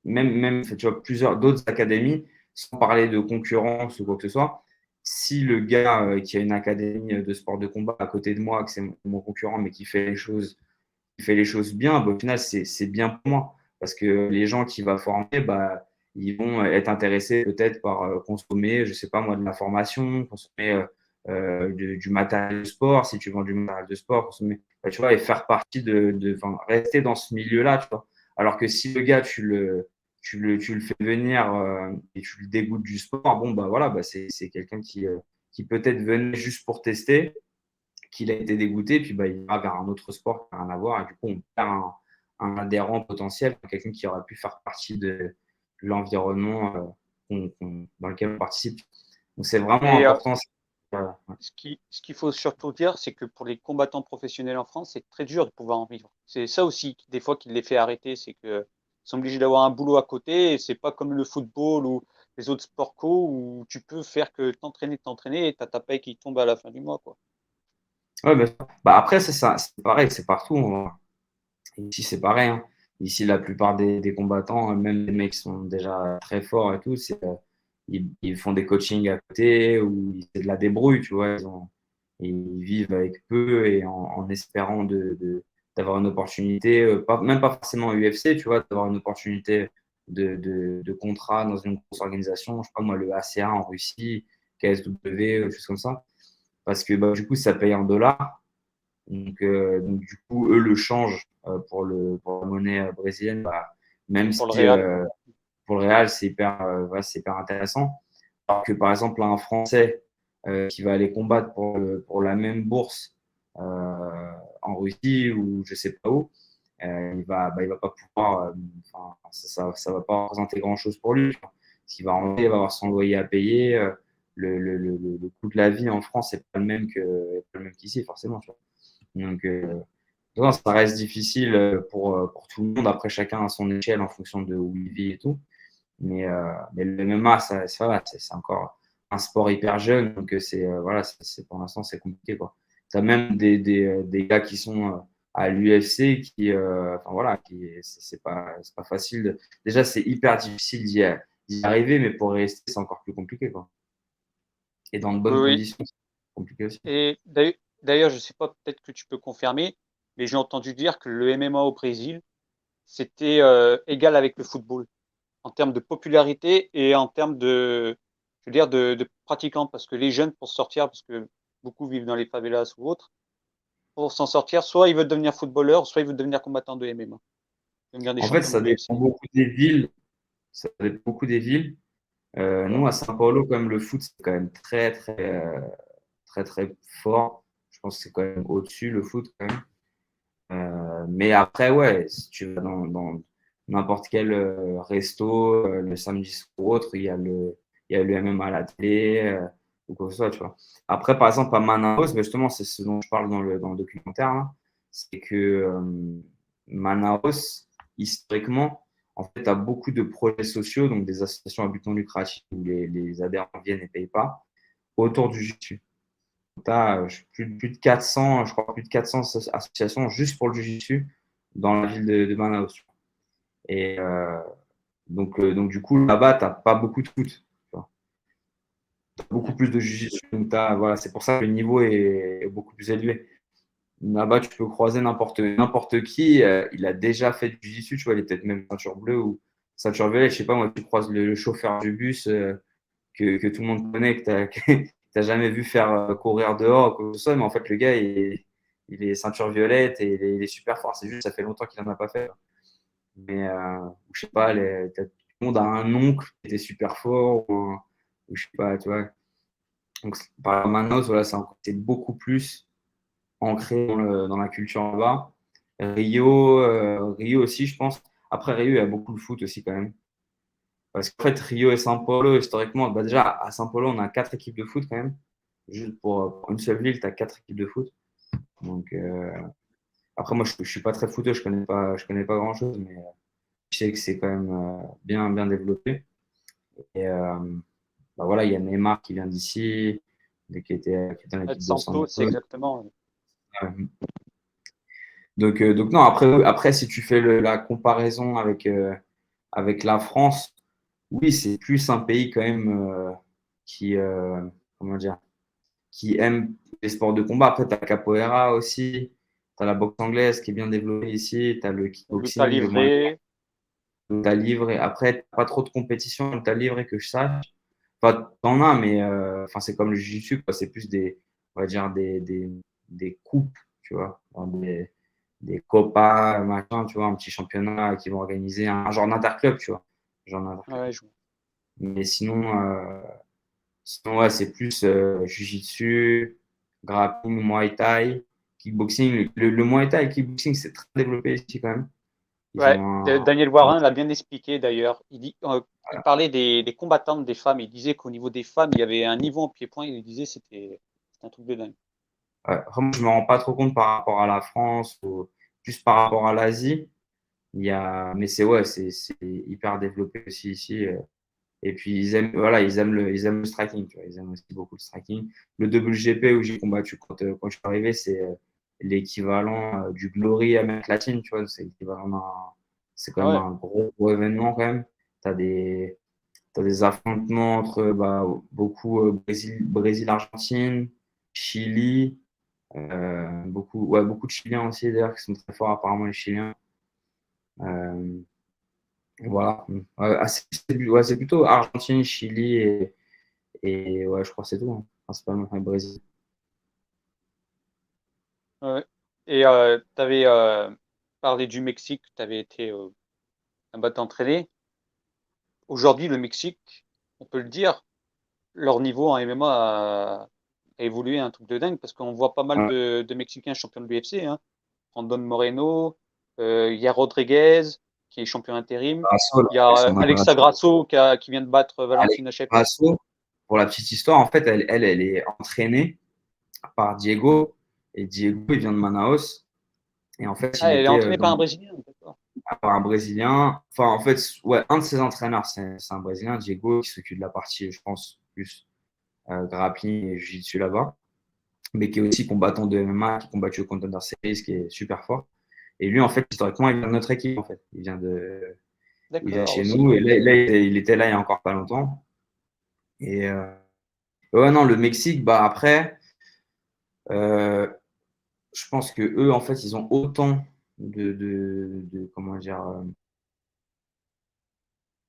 même tu vois, plusieurs d'autres académies, sans parler de concurrence ou quoi que ce soit, si le gars qui a une académie de sport de combat à côté de moi, que c'est mon concurrent, mais qui fait les choses bien, bah, au final, c'est bien pour moi. Parce que les gens qu'il va former, bah, ils vont être intéressés peut-être par consommer, je sais pas moi, de la formation, consommer du matériel de sport, si tu vends du matériel de sport, consommer, bah, tu vois, et faire partie enfin, rester dans ce milieu-là, tu vois. Alors que si le gars, tu le fais venir et tu le dégoûtes du sport, bon, bah voilà, bah, c'est quelqu'un qui peut-être venait juste pour tester, qu'il a été dégoûté, puis bah, il va vers un autre sport qui n'a rien à voir, et du coup, on perd un adhérent potentiel, quelqu'un qui aurait pu faire partie de l'environnement dans lequel on participe. Donc, c'est vraiment Mais important. ce qu'il faut surtout dire, c'est que pour les combattants professionnels en France, c'est très dur de pouvoir en vivre. C'est ça aussi, des fois, qui les fait arrêter, c'est qu'ils sont obligés d'avoir un boulot à côté, et c'est pas comme le football ou les autres sports co où tu peux faire que t'entraîner, et t'as ta paye qui tombe à la fin du mois, quoi. Ouais, bah, après, c'est ça, c'est pareil, c'est partout. Ici, c'est pareil, hein. Ici, la plupart des combattants, même les mecs qui sont déjà très forts et tout, ils font des coachings à côté ou c'est de la débrouille, tu vois. Ils vivent avec peu et en espérant d'avoir une opportunité, même pas forcément UFC, tu vois, d'avoir une opportunité de contrat dans une grosse organisation, je sais pas moi, le ACA en Russie, KSW, des choses comme ça. Parce que bah, du coup, ça paye en dollars. Donc, du coup, eux le changent pour la monnaie brésilienne, bah, même Pour le si Real. pour le Real, ouais, c'est hyper intéressant. Alors que par exemple, un Français qui va aller combattre pour la même bourse en Russie ou je sais pas où, il va pas pouvoir, enfin, ça va pas représenter grand-chose pour lui. Parce qu'il va rentrer, il va avoir son loyer à payer. Le coût de la vie en France n'est pas le même pas le même qu'ici, forcément. Tu vois. Donc, non, ça reste difficile pour tout le monde. Après, chacun à son échelle en fonction de où il vit et tout. Mais le MMA, voilà, c'est encore un sport hyper jeune. Donc, voilà, pour l'instant, c'est compliqué, quoi. Tu as même des gars qui sont à l'UFC enfin, voilà, c'est pas facile. Déjà, c'est hyper difficile d'y arriver, mais pour y rester, c'est encore plus compliqué, quoi. Et dans de Oui, bonnes oui. conditions, c'est compliqué aussi. Et d'ailleurs, je sais pas, peut-être que tu peux confirmer, mais j'ai entendu dire que le MMA au Brésil, c'était égal avec le football en termes de popularité et en termes je veux dire, de pratiquants, parce que les jeunes, pour sortir, parce que beaucoup vivent dans les favelas ou autres, pour s'en sortir, soit ils veulent devenir footballeur, soit ils veulent devenir combattant de MMA, devenir des En fait, champions de ça dépend l'UFC. beaucoup des villes. Ça dépend beaucoup des villes. Nous, à São Paulo, quand même, le foot, c'est quand même très, très fort. Je pense que c'est quand même au-dessus, le foot, quand même. Mais après, ouais, si tu vas dans n'importe quel resto, le samedi soir ou autre, il y a le MMA à la télé, ou quoi que ce soit, tu vois. Après, par exemple, à Manaus, ben justement, c'est ce dont je parle dans le documentaire, hein, c'est que Manaus, historiquement, en fait, tu as beaucoup de projets sociaux, donc des associations à but non lucratif où les adhérents viennent et ne payent pas, autour du jiu-jitsu. Tu as plus de 400, je crois, plus de 400 associations juste pour le jiu-jitsu dans la ville de Manaus. Et donc, du coup, là-bas, tu n'as pas beaucoup de foot. Tu as beaucoup plus de jiu-jitsu. Voilà, c'est pour ça que le niveau est beaucoup plus élevé. Là-bas, tu peux croiser n'importe qui. Il a déjà fait du jiu-jitsu, tu vois, il est peut-être même ceinture bleue ou ceinture violette. Je sais pas, moi, tu croises le chauffeur du bus que tout le monde connaît, que tu jamais vu faire courir dehors, quoi que ce soit, mais en fait, le gars, il est ceinture violette et il est super fort. C'est juste, ça fait longtemps qu'il n'en a pas fait. Mais je sais pas, tout le monde a un oncle qui était super fort, ou je sais pas, tu vois. Donc, par exemple, maintenant, voilà, c'est beaucoup plus ancré dans la culture là-bas. Rio aussi, je pense. Après, Rio, il y a beaucoup de foot aussi quand même. Parce qu'en fait, Rio et São Paulo, historiquement, bah déjà, à São Paulo, on a 4 équipes de foot quand même. Juste pour une seule ville, tu as 4 équipes de foot. Donc, après, moi, je suis pas très footeux, je connais pas grand-chose, mais je sais que c'est quand même bien développé. Et bah voilà, il y a Neymar qui vient d'ici, qui était dans Être l'équipe de San Santos, c'est Antonio. exactement. Donc non, après, si tu fais la comparaison avec la France, oui, c'est plus un pays quand même qui, comment dire, qui aiment les sports de combat. Après, tu as la capoeira aussi, tu as la boxe anglaise qui est bien développée ici, tu as le Lutte à kickboxing, le muay livrer. thai livré. Après, t'as pas trop de compétition lutte à livrer que je sache. Enfin, t'en as, mais enfin, c'est comme le jiu-jitsu, quoi. C'est plus on va dire des coupes, tu vois, genre des copas, machin, tu vois, un petit championnat qui vont organiser un genre d'interclub, tu vois. Genre d'interclub. Ouais, Mais sinon ouais, c'est plus jiu-jitsu, grappling, muay thai, kickboxing. Le muay thai et le kickboxing, c'est très développé ici quand même. Ils ouais. ont un. Daniel Warin l'a bien expliqué d'ailleurs. Il parlait des combattantes des femmes. Il disait qu'au niveau des femmes, il y avait un niveau en pied-point. Il disait c'était un truc de dingue. Ouais, vraiment, je me rends pas trop compte par rapport à la France ou juste par rapport à l'Asie. Mais c'est ouais, c'est hyper développé aussi ici. Et puis voilà, ils aiment le striking, tu vois. Ils aiment aussi beaucoup le striking. Le WGP où j'ai combattu quand je suis arrivé, c'est l'équivalent du Glory Amérique latine, tu vois. C'est quand Ah même ouais, un gros événement quand même. T'as t'as des affrontements entre beaucoup Brésil-Argentine, Chili. Beaucoup de Chiliens aussi, d'ailleurs, qui sont très forts, apparemment, les Chiliens. Euh, voilà. C'est plutôt Argentine, Chili et ouais, je crois que c'est tout, hein, principalement, le Brésil. ouais. Et tu avais parlé du Mexique. Tu avais été là-bas t'entraîner. Aujourd'hui, le Mexique, on peut le dire, leur niveau en MMA a évolué un truc de dingue parce qu'on voit pas mal Ouais. de Mexicains champions de l'UFC. Hein. Brandon Moreno, il y a Rodriguez qui est champion intérim. Grasso, là, Il y a Alexandra Alexa Grasso. Grasso qui vient de battre Alex Valentina Shevchenko. Grasso, pour la petite histoire, en fait, elle est entraînée par Diego. Et Diego, il vient de Manaus. Et en fait, Ah, il elle est était entraînée par un Brésilien, d'accord. par un Brésilien. Enfin, en fait, ouais, un de ses entraîneurs, c'est un Brésilien, Diego, qui s'occupe de la partie, je pense, plus grappling et jiu-jitsu là-bas, mais qui est aussi combattant de MMA, qui combat au Contender Series, qui est super fort. Et lui, en fait, historiquement, il vient de notre équipe, en fait. Il vient de D'accord, chez aussi. nous. Et là, il était là il y a encore pas longtemps. Et ouais, non, le Mexique, bah après, euh, je pense que eux, en fait, ils ont autant comment dire,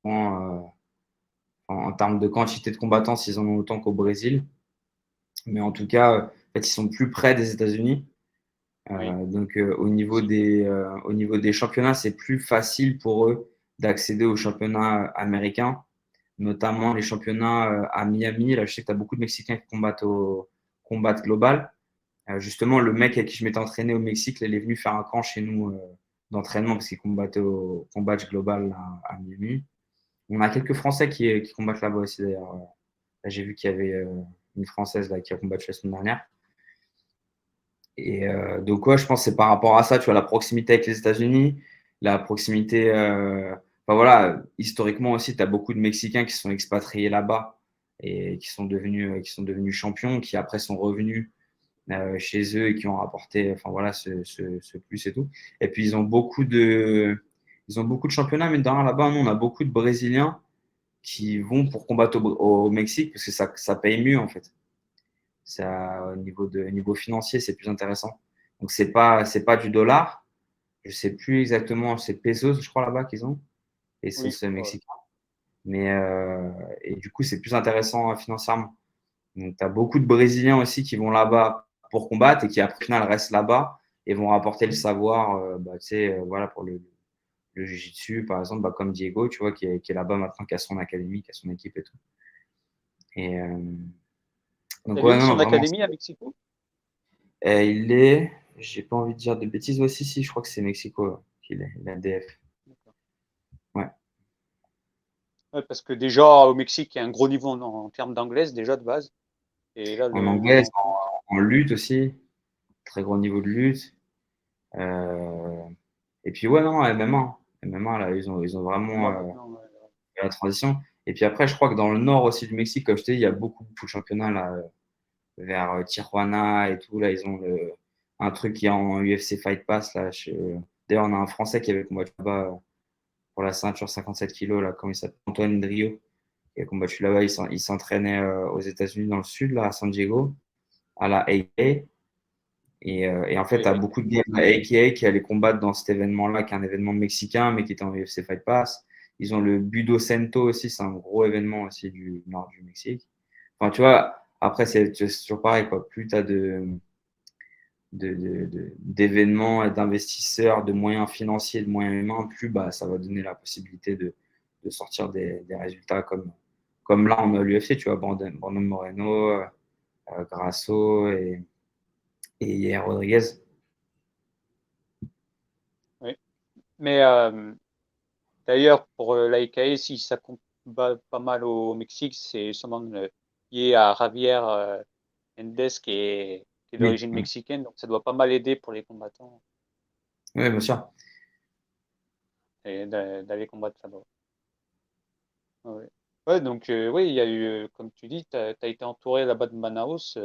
en termes de quantité de combattants, ils en ont autant qu'au Brésil. Mais en tout cas, en fait, ils sont plus près des États-Unis. Oui, Donc, aussi. au niveau des championnats, c'est plus facile pour eux d'accéder aux championnats américains, notamment les championnats à Miami. Là, je sais que tu as beaucoup de Mexicains qui combattent au combat global. Justement, le mec avec qui je m'étais entraîné au Mexique, il est venu faire un camp chez nous d'entraînement parce qu'il combattait au combat global là, à Miami. On a quelques Français qui combattent là-bas aussi d'ailleurs. Là, j'ai vu qu'il y avait une Française là, qui a combattu la semaine dernière. Et donc, ouais, je pense que c'est par rapport à ça, tu vois, la proximité avec les États-Unis, la proximité. Enfin, voilà, historiquement aussi, tu as beaucoup de Mexicains qui sont expatriés là-bas et qui sont devenus champions, qui après sont revenus chez eux et qui ont rapporté enfin, voilà, ce plus et tout. Et puis, ils ont beaucoup de championnats, mais derrière là-bas, nous, on a beaucoup de Brésiliens qui vont pour combattre au Mexique parce que ça paye mieux, en fait. Ça, au niveau financier, c'est plus intéressant. Donc, c'est pas du dollar. Je sais plus exactement, c'est pesos, je crois, là-bas qu'ils ont. Oui, Pesos ouais. mexicains. Mais, et du coup, c'est plus intéressant financièrement. Donc, tu as beaucoup de Brésiliens aussi qui vont là-bas pour combattre et qui, après, au final, restent là-bas et vont rapporter le savoir, tu sais, voilà, pour le Jiu-Jitsu, par exemple, comme Diego, tu vois, qui est là-bas maintenant, qui a son académie, qui a son équipe et tout. Et donc, T'avais ouais, où non, non, son vraiment, académie à Mexico? il est, j'ai pas envie de dire de bêtises aussi, si, je crois que c'est Mexico qu'il est, la DF. Ouais. Ouais, parce que déjà au Mexique, il y a un gros niveau en termes d'anglaise déjà de base. Et là, En le niveau anglaise, en plus. en lutte aussi, très gros niveau de lutte. Euh, et puis, ouais, non, MMA. MMA, là, ils ont vraiment Moi maintenant, ouais. fait la transition. Et puis après, je crois que dans le nord aussi du Mexique, comme je t'ai dit, il y a beaucoup de championnats là, vers Tijuana et tout. Là, ils ont un truc qui est en UFC Fight Pass. Là, d'ailleurs, on a un Français qui avait combattu là-bas pour la ceinture 57 kilos, là, comment il s'appelle? Antoine Drio. qui a combattu là-bas. Il s'entraînait aux États-Unis, dans le sud, là, à San Diego, à la AKA. Et en fait, Oui, tu as oui. beaucoup de gars de la AKA qui allaient combattre dans cet événement-là, qui est un événement mexicain, mais qui était en UFC Fight Pass. Ils ont le Budo Cento aussi, c'est un gros événement aussi du nord du Mexique. Enfin, tu vois, après, c'est toujours pareil, quoi. Plus tu as d'événements et d'investisseurs, de moyens financiers, de moyens humains, plus bah, ça va donner la possibilité de sortir des résultats comme là, on a l'UFC, tu vois, Brandon Moreno, Grasso et Yair Rodriguez. Oui. Mais d'ailleurs, pour l'AIKA, si ça combat pas mal au Mexique, c'est sûrement lié à Javier Mendes qui est Oui, d'origine oui, mexicaine, donc ça doit pas mal aider pour les combattants oui, bien sûr. et d'aller combattre là-bas. Ouais. Ouais, donc oui, il y a eu, comme tu dis, tu as été entouré là-bas de Manaus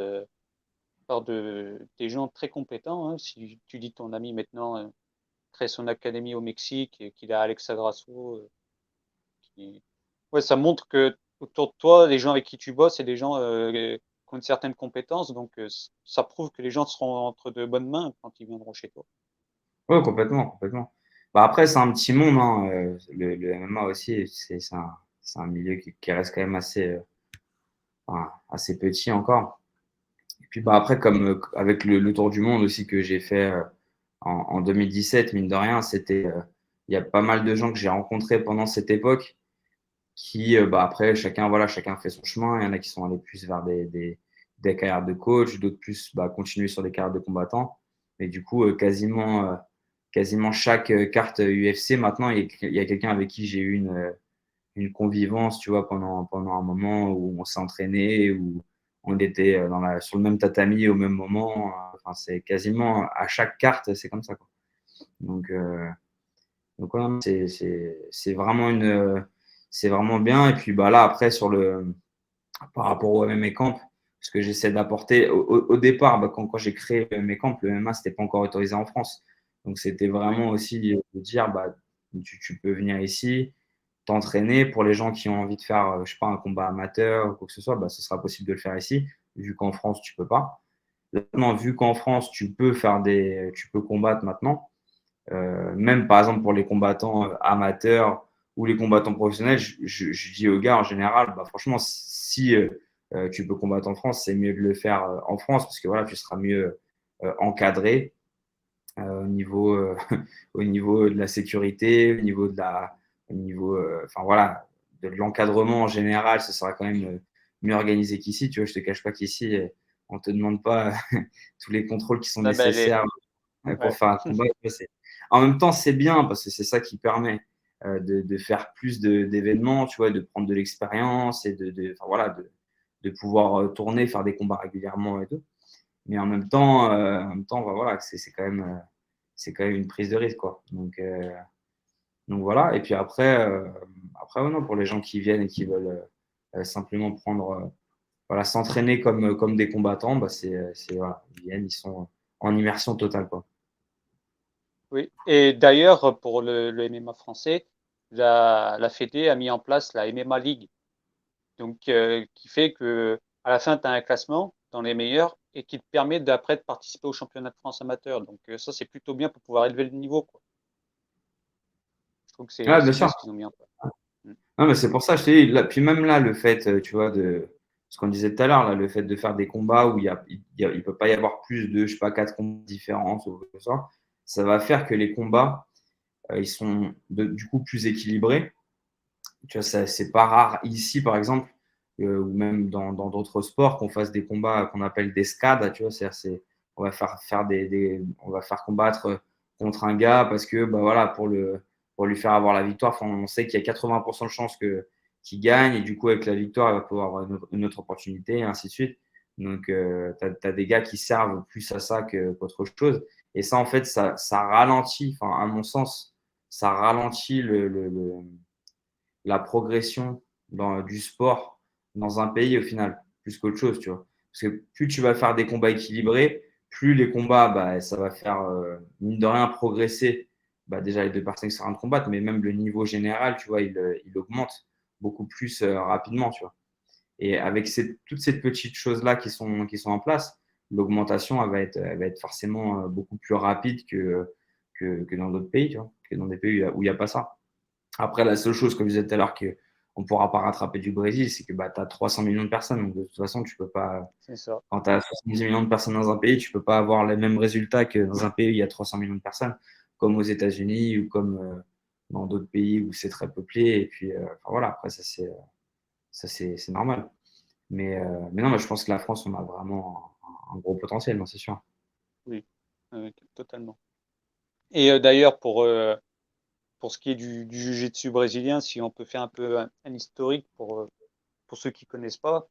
par des gens très compétents, hein. Si tu dis ton ami maintenant crée son académie au Mexique et qu'il a Alexa Grasso, ouais, ça montre que autour de toi, les gens avec qui tu bosses, c'est des gens qui ont une certaine compétence, donc ça prouve que les gens seront entre de bonnes mains quand ils viendront chez toi. Oui, complètement, complètement. Bah, après, c'est un petit monde, hein, le MMA aussi, c'est un milieu qui reste quand même enfin, assez petit encore. Et puis bah, après, comme avec le tour du monde aussi que j'ai fait en 2017, mine de rien, il y a pas mal de gens que j'ai rencontrés pendant cette époque qui, bah, après, chacun fait son chemin. Il y en a qui sont allés plus vers des carrières de coach, d'autres plus bah, continuer sur des carrières de combattants. Mais du coup, quasiment chaque carte UFC, maintenant, il y a quelqu'un avec qui j'ai eu une convivence, tu vois, pendant un moment où on s'est entraîné, où on était sur le même tatami au même moment. Enfin, c'est quasiment à chaque carte, c'est comme ça, quoi. Donc, ouais, c'est vraiment c'est vraiment bien. Et puis bah là, après, par rapport au MMA Camp, ce que j'essaie d'apporter au départ, bah, quand j'ai créé le MMA Camp, le MMA, c'était pas encore autorisé en France. Donc, c'était Oui, vraiment aussi de dire, bah, tu peux venir ici, t'entraîner. Pour les gens qui ont envie de faire, je sais pas, un combat amateur ou quoi que ce soit, bah, ce sera possible de le faire ici, vu qu'en France, tu peux pas. Maintenant, vu qu'en France, tu peux combattre maintenant, même par exemple pour les combattants amateurs ou les combattants professionnels, je dis aux gars en général, bah, franchement, si tu peux combattre en France, c'est mieux de le faire en France parce que voilà, tu seras mieux encadré au niveau, au niveau de la sécurité, enfin voilà, de l'encadrement en général, ce sera quand même mieux organisé qu'ici. Tu vois, je te cache pas qu'ici, on te demande pas tous les contrôles qui sont là, ben, nécessaires pour ouais. faire un combat. En même temps, c'est bien parce que c'est ça qui permet de faire plus d'événements, tu vois, de prendre de l'expérience et enfin, voilà, de pouvoir tourner, faire des combats régulièrement et tout. Mais en même temps, bah, voilà, c'est quand même une prise de risque, quoi. Donc voilà. Et puis après ouais, non, pour les gens qui viennent et qui veulent simplement prendre, voilà, s'entraîner comme des combattants, bah, voilà, ils viennent, ils sont en immersion totale, quoi. Oui. Et d'ailleurs, pour le MMA français, la Fédé a mis en place la MMA League, donc qui fait que à la fin, tu as un classement dans les meilleurs et qui te permet d'après de participer au championnat de France amateur. Donc ça, c'est plutôt bien pour pouvoir élever le niveau, quoi. Je trouve que Ouais, bien c'est bien sûr. ce qu'ils ont mis en place. Mm. Non, mais c'est pour ça, je te dis, là, puis même là, le fait, tu vois, de ce qu'on disait tout à l'heure, là, le fait de faire des combats où il peut pas y avoir plus de, je sais pas, quatre combats différents ou quoi que ce soit, ça va faire que les combats, ils sont du coup plus équilibrés. Tu vois, c'est pas rare ici, par exemple, ou même dans d'autres sports, qu'on fasse des combats qu'on appelle des SCAD, tu vois, on va on va faire combattre contre un gars parce que, bah voilà, pour lui faire avoir la victoire, enfin, on sait qu'il y a 80% de chances qu'il gagne et du coup, avec la victoire, il va pouvoir avoir une autre opportunité et ainsi de suite. Donc, tu as des gars qui servent plus à ça qu'autre chose. Et ça, en fait, ça ralentit, enfin, à mon sens, ça ralentit la progression du sport dans un pays au final, plus qu'autre chose, tu vois. Parce que plus tu vas faire des combats équilibrés, plus les combats, bah, ça va faire, mine de rien, progresser bah, déjà les deux personnes qui sont en train de combattre, mais même le niveau général, tu vois, il augmente. beaucoup plus rapidement, tu vois. Et avec toutes ces petites choses-là qui sont en place, l'augmentation, elle va être forcément beaucoup plus rapide que dans d'autres pays, tu vois, que dans des pays où il n'y a pas ça. Après, la seule chose, comme je disais tout à l'heure, qu'on ne pourra pas rattraper du Brésil, c'est que bah, tu as 300 millions de personnes. Donc, de toute façon, tu peux pas, C'est ça. quand tu as 70 millions de personnes dans un pays, tu ne peux pas avoir les mêmes résultats que dans un pays où il y a 300 millions de personnes, comme aux États-Unis ou comme dans d'autres pays où c'est très peuplé. Et puis, enfin, voilà, après, c'est normal. Mais non, mais je pense que la France, on a vraiment un gros potentiel, non, c'est sûr. Oui, totalement. Et d'ailleurs, pour ce qui est du jiu-jitsu brésilien, si on peut faire un peu un historique pour ceux qui ne connaissent pas,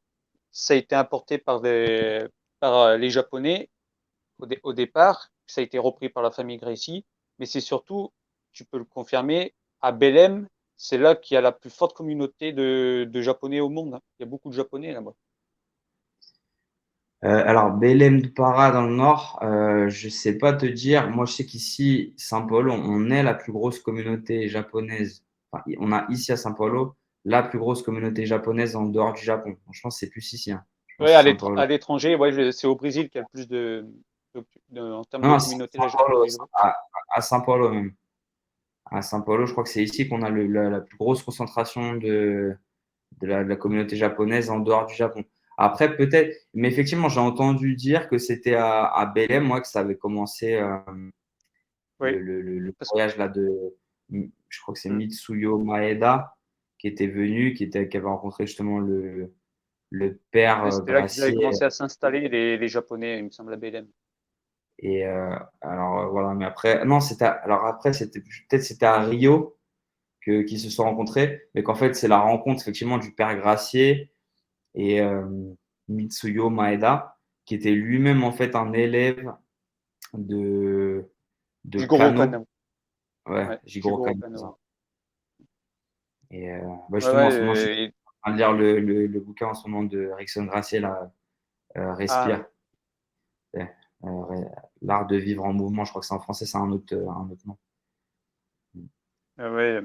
ça a été importé par les Japonais au départ, ça a été repris par la famille Gracie, mais c'est surtout, tu peux le confirmer, à Belém, c'est là qu'il y a la plus forte communauté de Japonais au monde, hein. Il y a beaucoup de Japonais là-bas. Alors, Belém do Pará dans le nord, je sais pas te dire. Moi, je sais qu'ici, São Paulo, on est la plus grosse communauté japonaise. Enfin, on a ici à São Paulo la plus grosse communauté japonaise en dehors du Japon. Je pense que c'est plus ici, hein. Je pense Ouais, que c'est São Paulo. à l'étranger, ouais, c'est au Brésil qu'il y a le plus en termes Non, de non, c'est communauté São Paulo, LGBT. à São Paulo même. À São Paulo, je crois que c'est ici qu'on a la plus grosse concentration de la communauté japonaise en dehors du Japon. Après, peut-être, mais effectivement, j'ai entendu dire que c'était à Belém, moi, que ça avait commencé Oui, le parce que voyage là je crois que c'est hmm, Mitsuyo Maeda qui était venu, qui avait rencontré justement le père ouais, c'était là qu'ils avaient Gracier. commencé à s'installer, les Japonais, il me semble, à Belém. Et alors voilà, mais après, non, alors après, peut-être c'était à Rio qu'ils se sont rencontrés, mais qu'en fait, c'est la rencontre effectivement du père Gracier et Mitsuyo Maeda, qui était lui-même en fait un élève de, de Jigoro Kano, Kano. ouais, Ouais, Jigoro Jigoro Kano. Kano. Et bah Ouais, justement, ouais, en ce moment, je suis en train de lire le bouquin en ce moment de Rickson Gracier, là, ah ouais. Respire. Ouais. Euh, L'art de vivre en mouvement, je crois que c'est en français, c'est un autre nom. Ouais,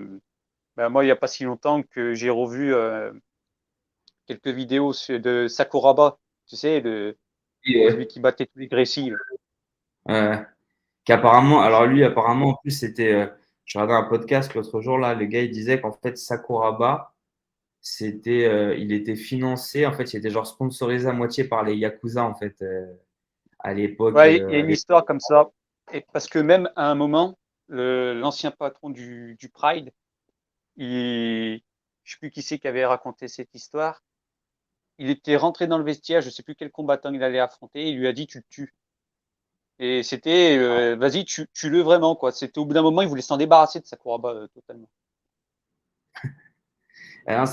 ben moi, il n'y a pas si longtemps que j'ai revu quelques vidéos de Sakuraba, tu sais, Et, celui qui battait tous les Gracie, là. euh, Qu'apparemment, alors C'est- lui, apparemment, en plus, je regardais un podcast l'autre jour, là, le gars, il disait qu'en fait, Sakuraba, il était financé, en fait, il était genre sponsorisé à moitié par les Yakuza, en fait, à l'époque. Ouais, il y a une histoire comme ça. Et parce que même à un moment, l'ancien patron du Pride, je sais plus qui c'est qui avait raconté cette histoire. Il était rentré dans le vestiaire, je sais plus quel combattant il allait affronter, il lui a dit tu le tues. Et c'était vas-y, tue-le vraiment, quoi. C'était au bout d'un moment, il voulait s'en débarrasser de Sakuraba totalement. Ah non,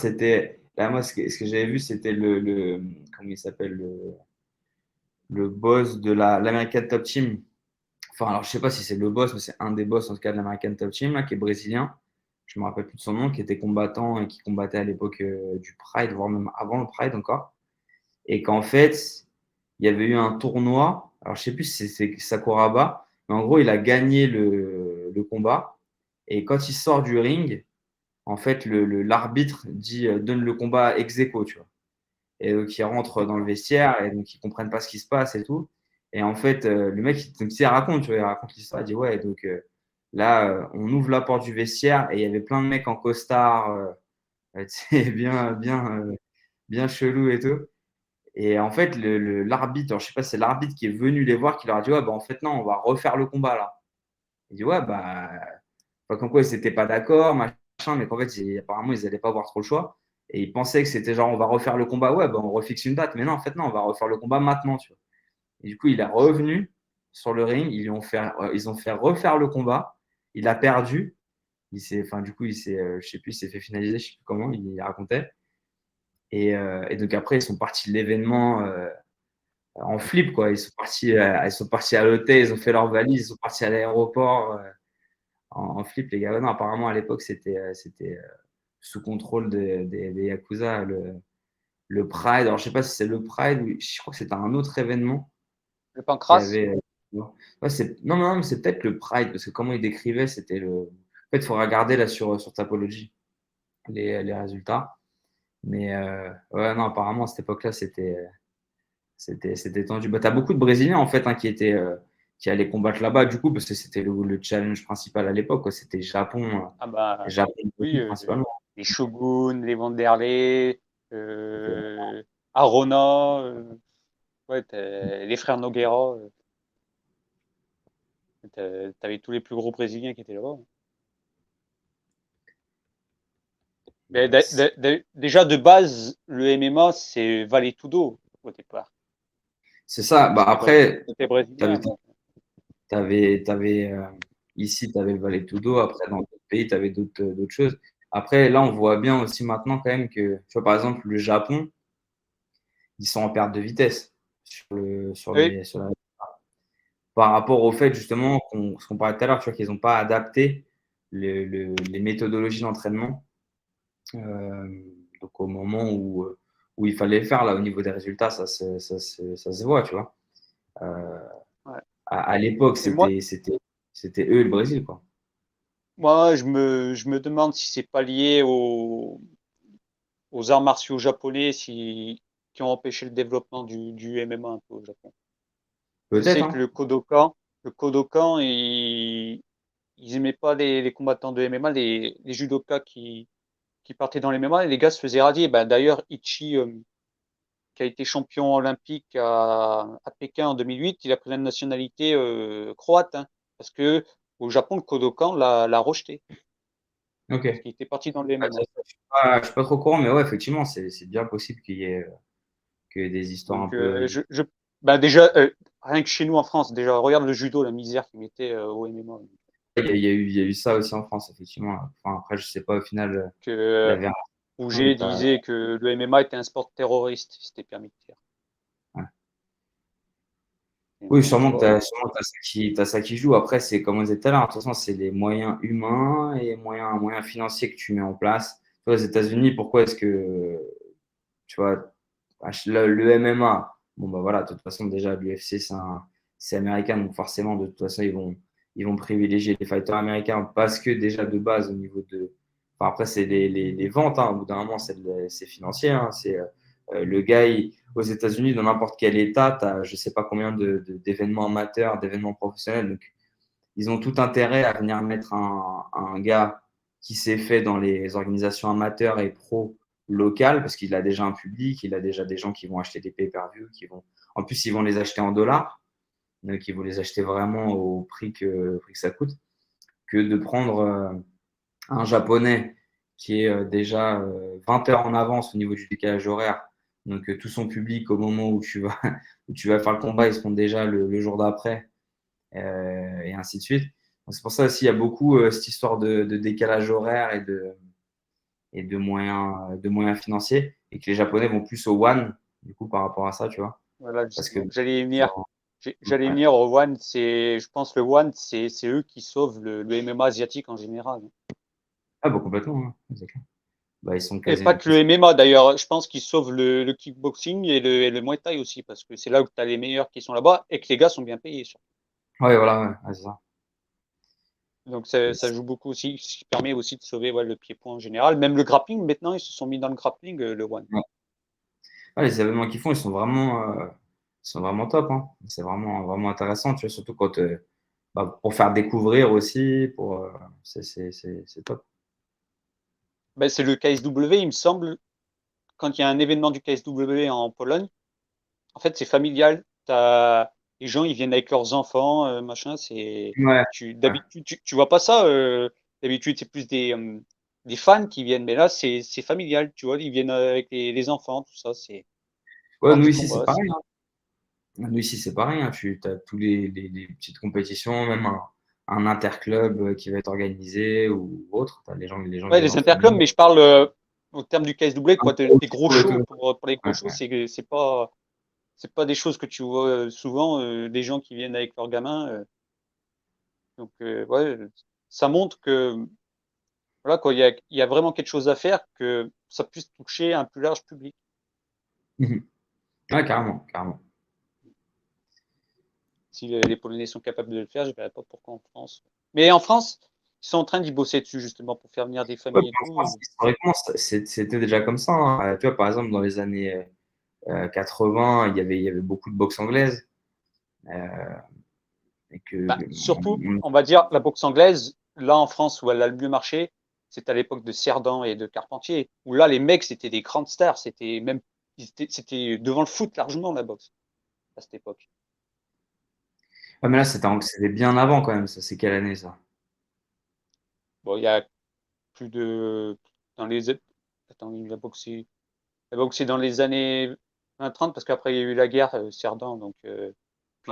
là, moi, ce que j'avais vu, c'était comment il s'appelle, le boss de l'American Top Team. Enfin, alors, je sais pas si c'est le boss, mais c'est un des boss, en tout cas, de l'American Top Team, là, qui est brésilien. Je me rappelle plus de son nom, qui était combattant et qui combattait à l'époque du Pride, voire même avant le Pride encore. Et qu'en fait, il y avait eu un tournoi. Alors, je sais plus si c'est Sakuraba, mais en gros, il a gagné le combat. Et quand il sort du ring, en fait, l'arbitre dit donne le combat ex aequo, tu vois. Et donc, ils rentrent dans le D'accord. vestiaire et donc ils comprennent pas ce qui se passe et tout. Et en fait, le mec, il raconte, tu vois, il raconte l'histoire. Il dit ouais, donc là, on ouvre la porte du vestiaire et il y avait plein de mecs en costard, tu sais, bien chelou et tout. Et en fait, l'arbitre, alors, je sais pas, c'est l'arbitre qui est venu les voir qui leur a dit ouais, bah en fait, non, on va refaire le combat là. Il dit ouais, bah, pas comme quoi ils n'étaient pas d'accord, machin, mais qu'en fait, apparemment, ils n'allaient pas avoir trop le choix. Et ils pensaient que c'était genre, on va refaire le combat, ouais, bah, on refixe une date. Mais non, en fait, non, on va refaire le combat maintenant, tu vois. Et du coup, il est revenu sur le ring, ils ont fait refaire le combat. Il a perdu. Enfin, du coup, je sais plus, il s'est fait finaliser, je sais plus comment, il racontait. Et donc après, ils sont partis de l'événement en flip, quoi. Ils sont partis à l'hôtel, ils ont fait leur valise, ils sont partis à l'aéroport. En flip, les gars. Ouais, non, apparemment, à l'époque, c'était sous contrôle des Yakuza, le Pride. Alors, je sais pas si c'est le Pride, ou je crois que c'était un autre événement Le qui pancras, avait. Ouais, non, non, mais c'est peut-être le Pride, parce que comment il décrivait, c'était le. En fait, il faut regarder là sur Tapology les résultats. Mais ouais, non, apparemment, à cette époque-là, c'était tendu. Bah, tu as beaucoup de Brésiliens, en fait, hein, qui allaient combattre là-bas, du coup, parce que c'était le challenge principal à l'époque, quoi. C'était Ah bah Japon, oui, principalement. les Shogun, les Vanderlei, C'était- Arona, ouais, les frères Nogueira, t'avais tous les plus gros Brésiliens qui étaient là-bas. Mais Yes. déjà de base, le MMA, c'est Vale Tudo au départ. C'est ça. Bah, après, C'était tu avais, brésilien. Donc, ici, tu avais le Valet Tudo. Après, dans d'autres pays, tu avais d'autres choses. Après, là, on voit bien aussi maintenant quand même que, tu vois, par exemple, le Japon, ils sont en perte de vitesse oui, par rapport au fait, justement, ce qu'on parlait tout à l'heure, tu vois, qu'ils n'ont pas adapté les méthodologies d'entraînement donc au moment où il fallait le faire, là, au niveau des résultats, ça se voit, tu vois. Euh, ouais. à l'époque, Et moi, c'était eux et le Brésil, quoi. je me demande si c'est pas lié aux arts martiaux japonais qui ont empêché le développement du MMA un peu au Japon. Je Peut-être, sais que hein. Le Kodokan, ils aimaient pas les combattants de MMA, les judokas qui partaient dans les MMA, et les gars se faisaient radier. Ben, d'ailleurs, Ichi, qui a été champion olympique à Pékin en 2008, il a pris la nationalité croate, hein, parce que au Japon, le Kodokan l'a rejeté, Ok. parce qu'il était parti dans le MMA. Je suis pas trop au courant, mais ouais, effectivement, c'est bien possible qu'il y ait que des histoires un Donc, peu. ben déjà, rien que chez nous en France, déjà, regarde le judo, la misère qu'il mettait au MMA. Il y a eu ça aussi en France, effectivement. Enfin, après, je sais pas au final Que la vérité, mais Rouget disait que le MMA était un sport terroriste, si c'était permis de dire. ouais. Et Oui, bon, tu sûrement que tu vois, as, t'as ça qui joue. Après, c'est comme on disait tout à l'heure, de toute façon, c'est les moyens humains et moyens financiers que tu mets en place. Tu vois, aux États-Unis, pourquoi est-ce que, tu vois, le MMA, bon, bah voilà, de toute façon, déjà, l'UFC, c'est américain, donc forcément, de toute façon, ils vont privilégier les fighters américains parce que déjà, de base, au niveau de. Enfin, après, c'est les ventes, hein, au bout d'un moment, c'est financier. Hein, le gars, aux États-Unis, dans n'importe quel État, tu as je ne sais pas combien d'événements amateurs, d'événements professionnels. Donc, ils ont tout intérêt à venir mettre un gars qui s'est fait dans les organisations amateurs et pro locales, parce qu'il a déjà un public, il a déjà des gens qui vont acheter des pay-per-view, en plus, ils vont les acheter en dollars, donc ils vont les acheter vraiment au prix que ça coûte, que de prendre un japonais qui est déjà 20 heures en avance au niveau du décalage horaire. Donc tout son public au moment où où tu vas faire le combat, ils seront déjà le jour d'après et ainsi de suite. C'est pour ça aussi il y a beaucoup cette histoire de décalage horaire et de moyens financiers et que les Japonais vont plus au one du coup par rapport à ça, tu vois. voilà, Parce que justement, j'allais y venir. dans- J'allais y ouais. venir au One, je pense le One, c'est eux qui sauvent le MMA asiatique en général. Ah bah complètement, hein, c'est clair. Bah, ils sont Et pas quasi que le MMA d'ailleurs, je pense qu'ils sauvent le kickboxing et le Muay Thai aussi, parce que c'est là où tu as les meilleurs qui sont là-bas et que les gars sont bien payés, surtout. ouais, voilà, ouais, c'est ça. Donc ça joue beaucoup aussi, ce qui permet aussi de sauver le pied-point en général. Même le grappling, maintenant, ils se sont mis dans le grappling, le One. Ouais. Ouais, les événements qu'ils font, ils sont vraiment top, hein. C'est vraiment intéressant, tu vois, surtout quand, bah, pour faire découvrir aussi, c'est top. Ben, c'est le KSW, il me semble, quand il y a un événement du KSW en Pologne, en fait, c'est familial. T'as, les gens, ils viennent avec leurs enfants, machin. Ouais, ouais. D'habitude, tu vois pas ça. D'habitude, c'est plus des fans qui viennent, mais là, c'est familial. Tu vois, ils viennent avec les enfants, tout ça. C'est Ouais, voir nous des ici, c'est combats. pareil, hein. Nous ici, c'est pareil, hein. Tu as tous les petites compétitions, même un interclub qui va être organisé ou autre. Tu as les gens Ouais, viennent les en interclubs, famille. mais je parle au terme du KSW, Un quoi. gros Des gros show et shows tout. pour les gros Ouais, shows, ouais. c'est pas des choses que tu vois souvent, des gens qui viennent avec leurs gamins. Donc, ouais, ça montre que voilà, quoi, il y a vraiment quelque chose à faire, que ça puisse toucher un plus large public. Mhm. Ouais, carrément, carrément. Si les Polonais sont capables de le faire, je ne verrais pas pourquoi en France. Mais en France, sont en train d'y bosser dessus, justement, pour faire venir des Ouais, familles et puis en tout. France, historiquement, c'était déjà comme ça, hein. Tu vois, par exemple, dans les années 80, il y avait beaucoup de boxe anglaise. euh, et que Bah, surtout, on va dire, la boxe anglaise, là, en France, où elle a le mieux marché, c'est à l'époque de Cerdan et de Carpentier, où là, les mecs, c'était des grandes stars. C'était devant le foot largement, la boxe, à cette époque. ouais, mais là, c'était bien avant quand même. Ça, c'est quelle année ça? Bon, il y a plus de, dans les, attends, il a boxé dans les années 20-30, parce qu'après, il y a eu la guerre, Cerdan, donc, puis il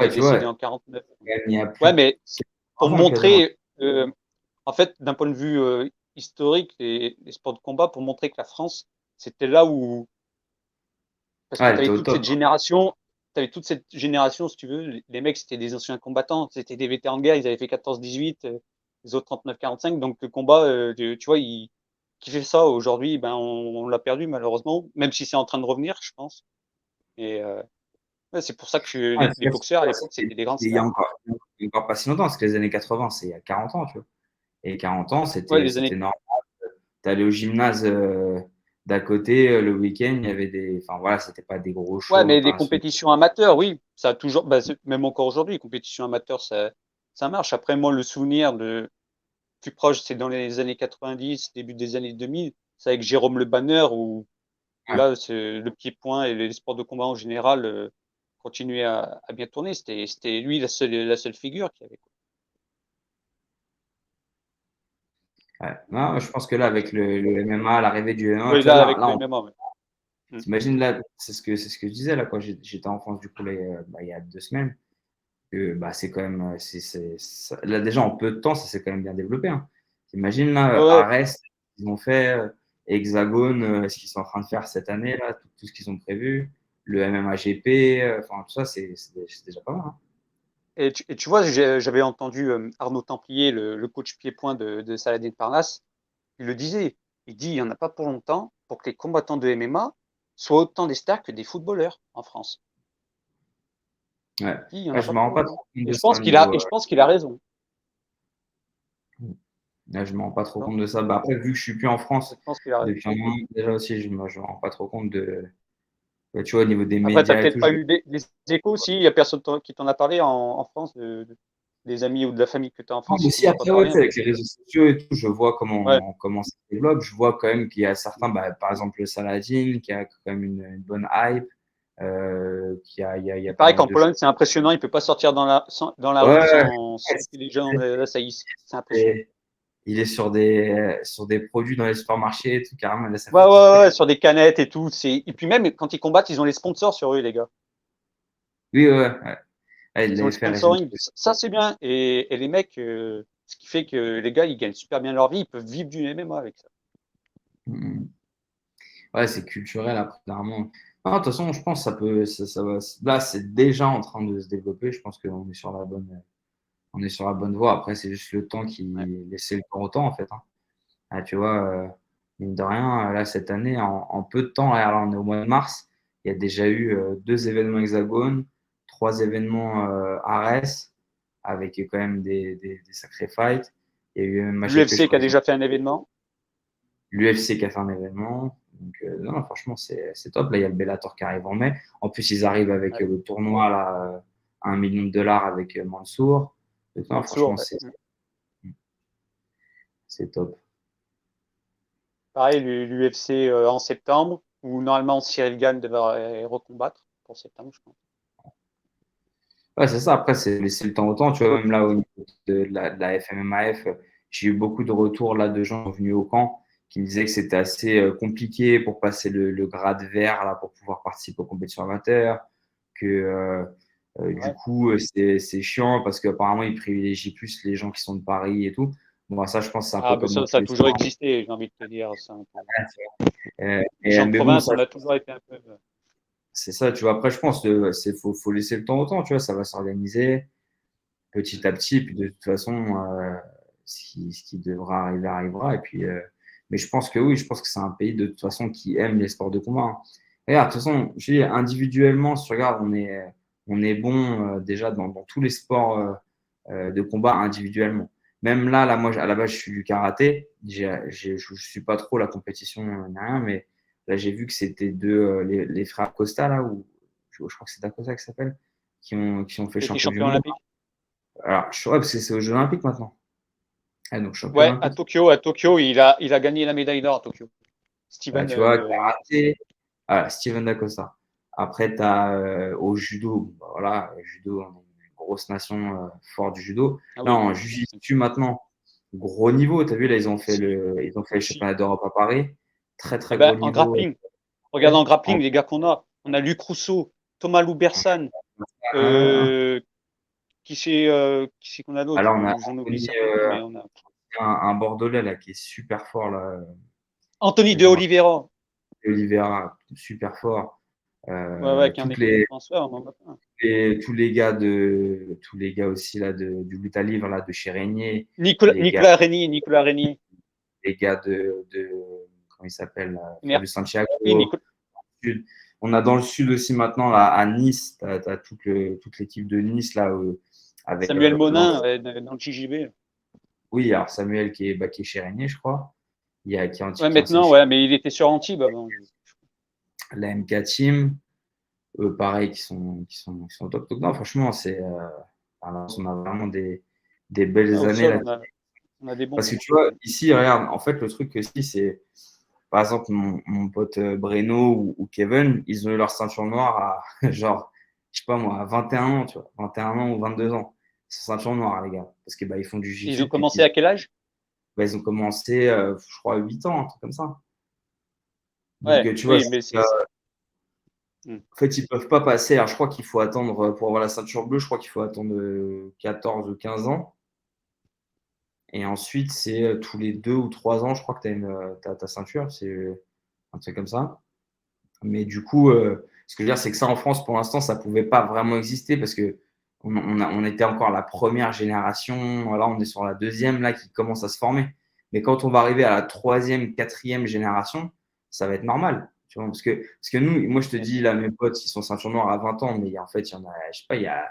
Ouais, est tu vois, décédé en 49. il y a plus Ouais, de mais pour 15 ans quasiment. montrer, en fait, d'un point de vue historique, les sports de combat, pour montrer que la France, c'était là où, parce que Ouais, elle était au top. tu avais toute cette génération, si tu veux, les mecs, c'était des anciens combattants, c'était des vétérans de guerre, ils avaient fait 14-18, les autres 39-45, donc le combat, tu vois, qui fait ça aujourd'hui, ben, on l'a perdu malheureusement, même si c'est en train de revenir, je pense. Et ouais, c'est pour ça que Ouais, les boxeurs à l'époque, c'était c'était des grandes il y a stars. encore pas si longtemps, parce que les années 80, c'est il y a 40 ans, tu vois. Et 40 ans, Ouais, c'était normal. Tu allais au gymnase d'à côté le week-end, il y avait des. Enfin voilà, c'était pas des gros Ouais, shows mais les internationaux. compétitions amateurs, oui, ça a toujours, bah, même encore aujourd'hui, les compétitions amateurs, ça marche. Après, moi, le souvenir de plus proche, c'est dans les années 90, début des années 2000, c'est avec Jérôme Le Banner, où Ouais. là, le pied-point et les sports de combat en général continuaient à bien tourner. C'était lui la seule figure qui avait. Ouais. Non, je pense que là, avec le MMA, l'arrivée du MMA, Oui, tu vois, là, là, avec là le on MMA, ouais. Mm. t'imagines là, c'est ce que je disais là quand j'étais en France du coup là, il y a 2 semaines, que bah, c'est quand même, là déjà en peu de temps, ça s'est quand même bien développé, hein. T'imagines là, Ouais, ouais. Arès, ils ont fait, Hexagone, ce qu'ils sont en train de faire cette année là, tout ce qu'ils ont prévu, le MMA GP, enfin tout ça, c'est déjà pas mal, hein. Et tu vois, j'avais entendu Arnaud Templier, le coach pied-point de Saladin Parnasse. Il le disait, il dit, il n'y en a pas pour longtemps pour que les combattants de MMA soient autant des stars que des footballeurs en France. Ouais. Il dit, il n'y en Ouais, a je pas me rends pour pas longtemps. trop compte Et de je ça pense au qu'il a, niveau. et je pense qu'il a raison. Là, je me rends pas trop Non, compte de ça. Bah, après, vu que je suis plus en je France pense qu'il a raison. depuis un moment, déjà aussi, je me rends pas trop compte de. Ouais, tu vois, au niveau des Après, tu n'as médias et peut-être tout, pas eu des échos aussi. Il n'y a personne qui t'en a parlé en France, des amis ou de la famille que tu as en non, France, mais ils t'en si ont pas après, ouais, parlé tu un sais, peu. avec les réseaux sociaux et tout, je vois Ouais. comment ça se développe. Je vois quand même qu'il y a certains, bah, par exemple, le Saladin, qui a quand même une bonne hype, il y a Il pas paraît mal qu'en de choses. Pologne, c'est impressionnant. Il ne peut pas sortir dans la rue Ouais, sans que les gens ouais, l'assaillissent. C'est impressionnant. et il est sur des produits dans les supermarchés et tout, carrément, là, ça Ouais, fait ouais, kiffer. ouais, sur des canettes et tout. Et puis même, quand ils combattent, ils ont les sponsors sur eux, les gars. Oui, ouais, ouais. Ouais, il Ils ont le l'avait fait récemment. sponsoring. Ça, c'est bien. Et les mecs, ce qui fait que les gars, ils gagnent super bien leur vie. Ils peuvent vivre du MMA avec ça. Mhm. Ouais, c'est culturel après, clairement. Non, de toute façon, je pense que ça va. Là, c'est déjà en train de se développer. Je pense qu'on est sur la bonne voie. Après, c'est juste le temps qui Ouais. laisser le temps au temps, en fait, hein. Ah, tu vois, mine de rien, là, cette année, en peu de temps, là, on est au mois de mars, il y a déjà eu 2 événements Hexagone, 3 événements Ares, avec quand même des sacrés fights. Il y a eu même MHGP, je L'UFC qui crois a qu'ils ont déjà fait un événement. l'UFC qui a fait un événement. Donc, non, franchement, c'est top. Là, il y a le Bellator qui arrive en mai. En plus, ils arrivent avec Ouais. le tournoi là, à 1 million de dollars avec Mansour. Donc, non, Mansour, franchement, ouais. c'est top. Pareil, l'UFC en septembre, où normalement Cyril Gane devrait recombattre pour septembre, je pense. Ouais, c'est ça. Après, c'est laisser le temps au temps. Tu vois, L'autre, même là, au niveau de la FMMAF, j'ai eu beaucoup de retours là de gens venus au camp qui me disaient que c'était assez compliqué pour passer le grade vert là, pour pouvoir participer aux compétitions amateurs. Que du ouais. coup, c'est chiant parce qu'apparemment, ils privilégient plus les gens qui sont de Paris et tout. Bon, bah, ça, je pense que c'est un Ah, peu ben comme dans tous ça a les toujours sports. existé, j'ai envie de te dire. Ça, un peu. Les gens de Mais bon, province, ça, on a toujours été un peu. c'est ça. Tu vois, après, je pense que faut laisser le temps au temps. Tu vois, ça va s'organiser petit à petit. Puis de toute façon, ce qui devra arriver arrivera. Et puis, mais je pense que oui, je pense que c'est un pays de toute façon qui aime les sports de combat, hein. Regarde, de toute façon, je dis, individuellement, si tu regardes, on est bon déjà dans tous les sports de combat individuellement. même là, moi, à la base, je suis du karaté. Je ne suis pas trop la compétition, ni rien, mais là, j'ai vu que c'était les frères Costa, là, ou je crois que c'est Dacosta qui s'appelle, qui ont fait Il était champion du champion monde. olympique. Alors, ouais, parce que c'est aux Jeux Olympiques maintenant. Ah, donc, champion Ouais, olympique. À Tokyo, il a gagné la médaille d'or à Tokyo. Bah, Steven, tu vois, karaté, voilà, Steven Dacosta. Après, tu as au judo, bah, voilà, judo, on est une grosse nation forte du judo. ah Là, oui, en jiu-jitsu maintenant, gros niveau. Tu as vu, là, si, ils ont fait le si. championnat d'Europe à Paris. Très, Eh très gros ben, en niveau. grappling, regarde en En- grappling, les gars on a Luc Rousseau, Thomas Loubersan, Ah, euh, qui c'est qu'on a d'autre? là, on a J'en oublie Anthony, certainement, mais on a un Bordelais là, qui est super fort. Là. Anthony Je de me rappelle, Oliveira. Oliveira, super fort. Ouais, ouais, qui est en Toutes équipe de les, France. Ouais, on en a plein. et tous les gars aussi là du lutte à livre là de chez Régnier, les gars Nicolas Régnier. les gars comment il s'appelle Ner- Fabio Santiago. Oui, Nicolas, Sud. On a dans le sud aussi maintenant là, à Nice, tu as toute l'équipe de Nice là avec Samuel Monin, l'ancien. ouais, dans le JJB. Oui, alors Samuel qui est chez Régnier, je crois. Il y a qui est un type Ouais, qui est ancien maintenant, chez ouais, mais il était sur Antibes avant. la MK Team. Pareil, qui sont au top. Donc, non, franchement, on a vraiment des Ouais, belles au années sol, là. on a des bons. Parce que tu vois, ici, regarde, en fait, le truc aussi, c'est, par exemple, mon pote Breno ou Kevin, ils ont eu leur ceinture noire à, genre, je sais pas moi, à 21 ans, tu vois, 21 ans ou 22 ans. C'est ceinture noire, les gars. Parce que bah, ils font du Ils jiu-jitsu ont depuis commencé à quel âge? ils ont commencé, je crois, à 8 ans, un truc comme ça. Donc, Ouais, tu vois, oui, mais hmm. en fait, ils peuvent pas passer. Alors, je crois qu'il faut attendre, pour avoir la ceinture bleue, je crois qu'il faut attendre 14 ou 15 ans. Et ensuite, c'est tous les 2 ou 3 ans, je crois que tu as ta ceinture. C'est un truc comme ça. Mais du coup, ce que je veux dire, c'est que ça, en France, pour l'instant, ça ne pouvait pas vraiment exister parce que on était encore la première génération. Là, on est sur la deuxième, là, qui commence à se former. Mais quand on va arriver à la troisième, quatrième génération, ça va être normal. Tu vois, parce que nous, moi, je te Bien dis, sûr. là, mes potes, ils sont ceinture noire à 20 ans, mais en fait, il y en a, je sais pas, il y a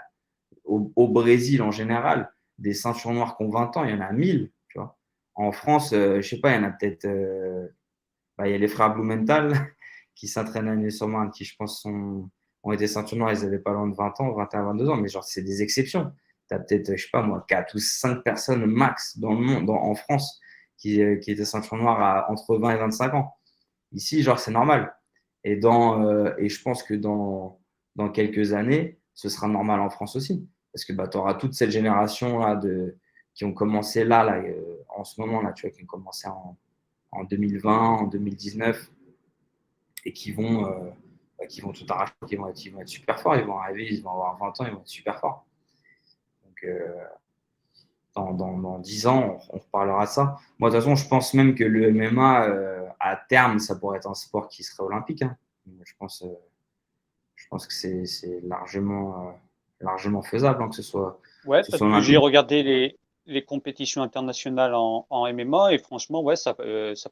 au Brésil en général, des ceintures noires qui ont 20 ans, il y en a 1000. Tu vois. En France, je sais pas, il y en a peut-être. Il y a les frères Blumenthal qui s'entraînent à Nîmes-sur-Marne, qui je pense ont été ceintures noires, ils n'avaient pas loin de 20 ans, 21, 22 ans, mais genre, c'est des exceptions. Tu as peut-être, je sais pas moi, 4 ou 5 personnes max dans le monde, en France, qui étaient ceintures noires entre 20 et 25 ans. Ici, genre, c'est normal. Et je pense que dans quelques années, ce sera normal en France aussi. Parce que bah, tu auras toute cette génération là, qui ont commencé là en ce moment, là, tu vois, qui ont commencé en 2020, en 2019, et qui vont tout arracher, qui vont être super forts. Ils vont arriver, ils vont avoir 20 ans, ils vont être super forts. Donc, dans 10 ans, on reparlera de ça. Moi, de toute façon, je pense même que le MMA, à terme, ça pourrait être un sport qui serait olympique. Hein. Je pense que c'est largement faisable hein, Ouais, que ce parce soit que j'ai olympique. regardé les compétitions internationales en MMA et franchement, ouais, ça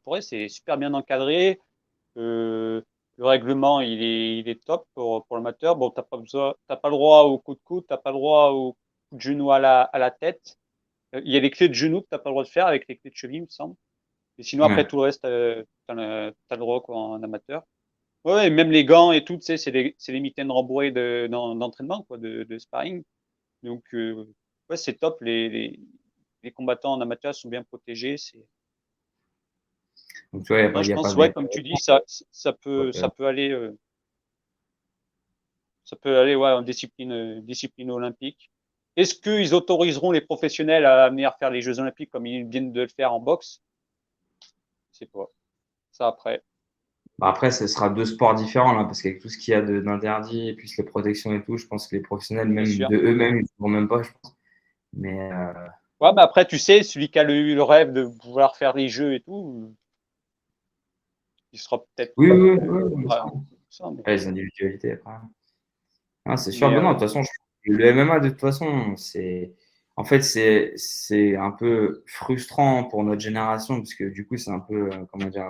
pourrait, c'est super bien encadré. Euh, le règlement, il est top pour l'amateur. Bon, t'as pas le droit au coup de coude, t'as pas le droit au coup de genou à la tête. Il y a les clés de genoux que t'as pas le droit de faire avec les clés de cheville, il me semble. Et sinon, après Ouais. tout le reste, t'as le droit quoi, en amateur. Ouais, et même les gants et tout, tu sais, c'est des mitaines rembourrées d'entraînement, quoi, de sparring. Donc, ouais, c'est top. Les combattants en amateur sont bien protégés. Donc, tu vois, Non, je y a pas pense, de. ouais, comme tu dis, ça peut aller, ouais, en discipline olympique. Est-ce qu'ils autoriseront les professionnels à venir faire les Jeux olympiques comme ils viennent de le faire en boxe? Je sais pas. Ça après, Bah, après, ce sera 2 sports différents, là, parce qu'avec tout ce qu'il y a d'interdit, et puis les protections et tout, je pense que les professionnels, bien même sûr. de eux-mêmes, ils ne pourront même pas, je pense. Mais Ouais, mais après, tu sais, celui qui a eu le rêve de pouvoir faire les Jeux et tout, il sera peut-être oui, oui, oui, oui, bien sûr. ouais, ça, Les individualités, après. Ah, c'est sûr. mais Ben non, de toute façon, le MMA, de toute façon, en fait, c'est un peu frustrant pour notre génération, parce que du coup, c'est un peu, comment dire,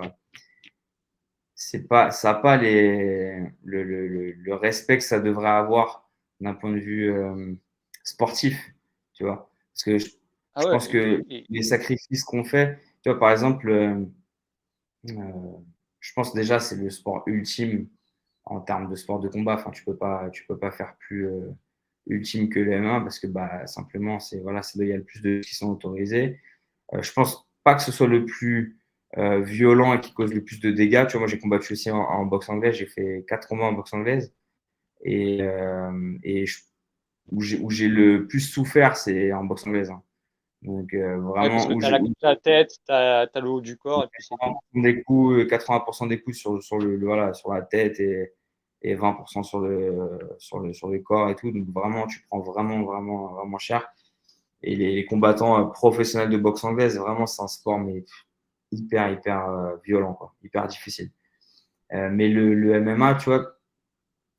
ça n'a pas le respect que ça devrait avoir d'un point de vue sportif, tu vois. Parce que Ah Je ouais, pense que et- les sacrifices qu'on fait, tu vois, par exemple, je pense déjà c'est le sport ultime en termes de sport de combat. Enfin, tu peux pas faire plus ultime que le MMA parce que bah, simplement, c'est voilà, c'est là où il y a le plus de qui sont autorisés. Je pense pas que ce soit le plus violent et qui cause le plus de dégâts. Tu vois, moi, j'ai combattu aussi en boxe anglaise. J'ai fait 4 combats en boxe anglaise. Et où j'ai le plus souffert, c'est en boxe anglaise, hein. Donc, ouais, parce vraiment, que tu as la tête, tu as le haut du corps, et puis c'est tout. 80% des coups sur voilà, sur la tête et 20% sur le corps et tout. Donc, vraiment, tu prends vraiment cher. Et les combattants professionnels de boxe anglaise, vraiment, c'est un sport mais hyper violent, quoi, hyper difficile. Mais le MMA, tu vois,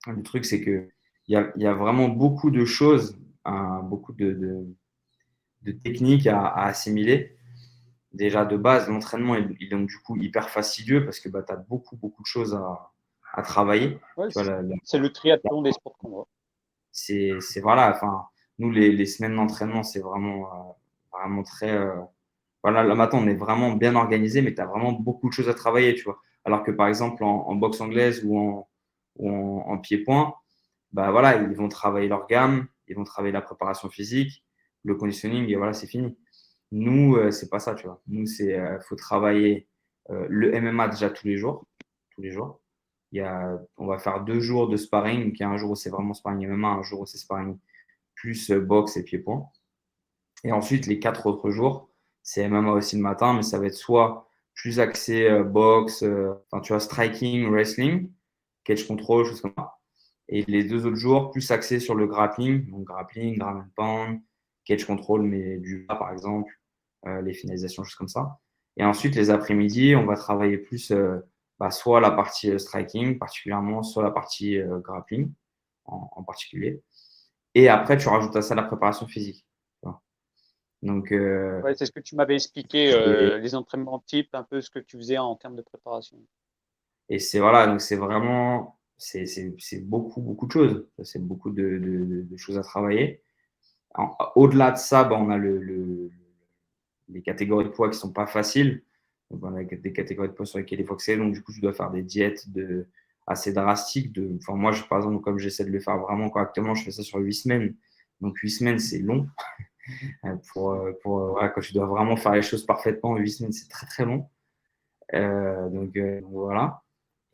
le truc, c'est que il y a vraiment beaucoup de choses, hein, beaucoup de techniques à assimiler. Déjà, de base, l'entraînement est donc du coup hyper fastidieux parce que bah, tu as beaucoup de choses à travailler. Ouais, Tu vois, c'est le triathlon des sports qu'on voit. c'est voilà, enfin, nous, les semaines d'entraînement, c'est vraiment très. Voilà, là maintenant, on est vraiment bien organisé, mais tu as vraiment beaucoup de choses à travailler, tu vois. Alors que par exemple, en boxe anglaise ou en pied-point, bah voilà, ils vont travailler leur gamme, ils vont travailler la préparation physique, le conditioning, et voilà, c'est fini. Nous, c'est pas ça, tu vois. Nous, faut travailler le MMA déjà tous les jours, tous les jours. On va faire 2 jours de sparring, donc il y a un jour où c'est vraiment sparring MMA, un jour où c'est sparring plus boxe et pied-point. Et ensuite, les 4 autres jours, c'est MMA aussi le matin, mais ça va être soit plus axé boxe, enfin tu vois, striking, wrestling, cage control, choses comme ça. Et les 2 autres jours, plus axé sur le grappling, donc grappling, ground and pound, cage control, mais du bas par exemple, les finalisations, choses comme ça. Et ensuite, les après-midi, on va travailler plus bah, soit la partie striking particulièrement, soit la partie grappling en particulier. Et après, tu rajoutes à ça la préparation physique. Donc, Ouais, c'est ce que tu m'avais expliqué, et, les entraînements types, un peu ce que tu faisais en termes de préparation. et c'est voilà, donc c'est vraiment, c'est beaucoup de choses. C'est beaucoup de choses à travailler. Au-delà de ça, bah, on a les catégories de poids qui sont pas faciles. Donc, on a des catégories de poids sur lesquelles il faut accéder. Donc, du coup, tu dois faire des diètes assez drastiques. Enfin, moi, par exemple, comme j'essaie de le faire vraiment correctement, je fais ça sur 8 semaines. Donc, 8 semaines, c'est long. Voilà, quand tu dois vraiment faire les choses parfaitement, 8 semaines, c'est très long. Donc, voilà.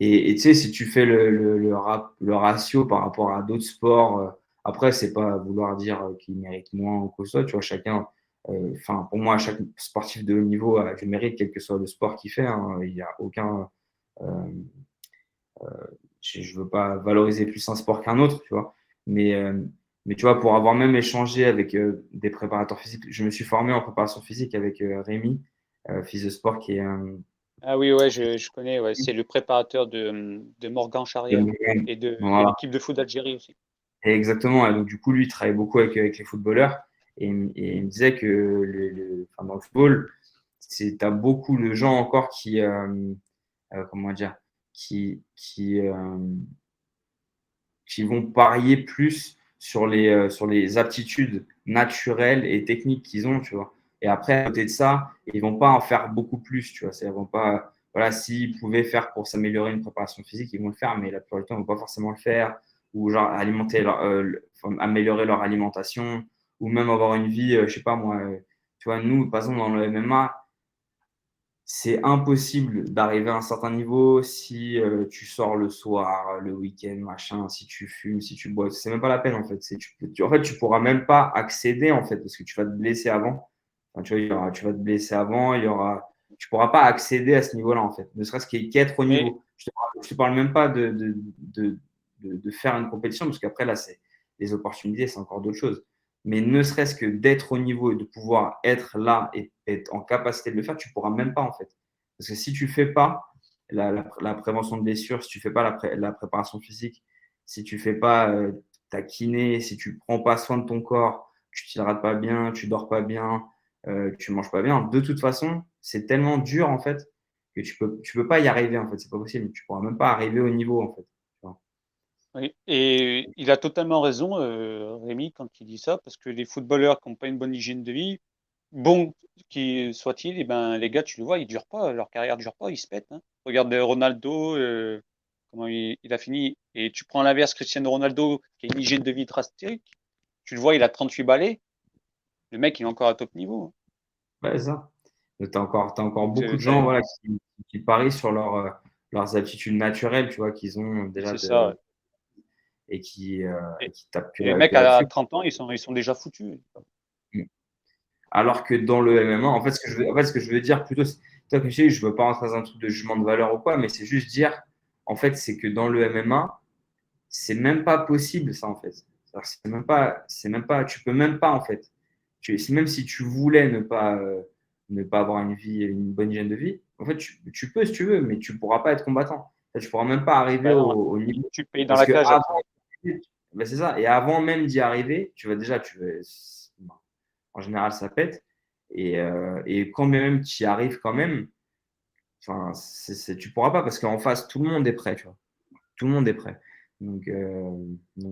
Et tu sais, si tu fais le ratio par rapport à d'autres sports, après, c'est pas vouloir dire qu'ils méritent moins ou quoi que ce soit. Tu vois, chacun, enfin, pour moi, chaque sportif de haut niveau a du mérite, quel que soit le sport qu'il fait, hein. Il n'y a aucun. euh, je veux pas valoriser plus un sport qu'un autre, tu vois. Mais, euh, mais tu vois, pour avoir même échangé avec des préparateurs physiques, je me suis formé en préparation physique avec Rémi, fils de sport, qui est un. Ah oui, ouais, je connais, ouais, c'est le préparateur de Morgan Charrière et Voilà. l'équipe de foot d'Algérie aussi. Et exactement. Et donc, du coup, lui, il travaille beaucoup avec les footballeurs. Et il me disait que enfin, dans le football, tu as beaucoup de gens encore comment dire, qui qui vont parier plus sur les aptitudes naturelles et techniques qu'ils ont, tu vois. Et après, à côté de ça, ils vont pas en faire beaucoup plus, tu vois. Ils vont pas, voilà, s'ils pouvaient faire pour s'améliorer une préparation physique, ils vont le faire, mais la plupart du temps, ils vont pas forcément le faire. Ou genre enfin, améliorer leur alimentation, ou même avoir une vie, je sais pas moi, tu vois, nous, par exemple, dans le MMA, c'est impossible d'arriver à un certain niveau si tu sors le soir, le week-end, machin, si tu fumes, si tu bois. C'est même pas la peine en fait. En fait, tu pourras même pas accéder en fait parce que tu vas te blesser avant. Enfin, tu vois, tu vas te blesser avant, tu pourras pas accéder à ce niveau-là en fait. Ne serait-ce qu'être au Mais, niveau. Je te parle même pas de faire une compétition parce qu'après là, c'est les opportunités, c'est encore d'autres choses. Mais ne serait-ce que d'être au niveau et de pouvoir être là et être en capacité de le faire, tu ne pourras même pas en fait. Parce que si tu ne fais pas la prévention de blessures, si tu ne fais pas la préparation physique, si tu ne fais pas ta kiné, si tu ne prends pas soin de ton corps, tu ne t'hydrates pas bien, tu ne dors pas bien, tu ne manges pas bien, de toute façon, c'est tellement dur en fait que tu peux pas y arriver en fait. C'est pas possible. Tu ne pourras même pas arriver au niveau en fait. oui, et il a totalement raison, Rémi, quand il dit ça, parce que les footballeurs qui n'ont pas une bonne hygiène de vie, bon qui soit-il, et ben, les gars, tu le vois, ils durent pas, leur carrière dure pas, ils se pètent. Hein. Regarde Ronaldo, comment il a fini. Et tu prends l'inverse, Cristiano Ronaldo, qui a une hygiène de vie drastique. Tu le vois, il a 38 balais. Le mec, il est encore à top niveau. Hein. Ouais, c'est ça. T'as encore Donc, beaucoup de gens voilà, qui parient sur leurs aptitudes naturelles, tu vois, qu'ils ont déjà c'est ça. Ouais. et Et, qui tapent et les que mecs à là-dessus. 30 ans, ils sont déjà foutus. Alors que dans le MMA, en fait, ce que je veux dire plutôt, toi, comme je dis, je veux pas rentrer dans un truc de jugement de valeur ou quoi, mais c'est juste dire, en fait, c'est que dans le MMA, c'est même pas possible, ça, en fait. C'est même pas, tu peux même pas, en fait. Même si tu voulais ne pas avoir une bonne hygiène de vie, en fait, tu peux si tu veux, mais tu pourras pas être combattant. Tu pourras même pas arriver Bah non, au niveau. tu payes dans Parce la que cage après. avant, ben, c'est ça. Et avant même d'y arriver, en général, ça pète. Et quand même tu y arrives quand même, enfin, tu pourras pas parce qu'en face, tout le monde est prêt, tu vois. Tout le monde est prêt. Donc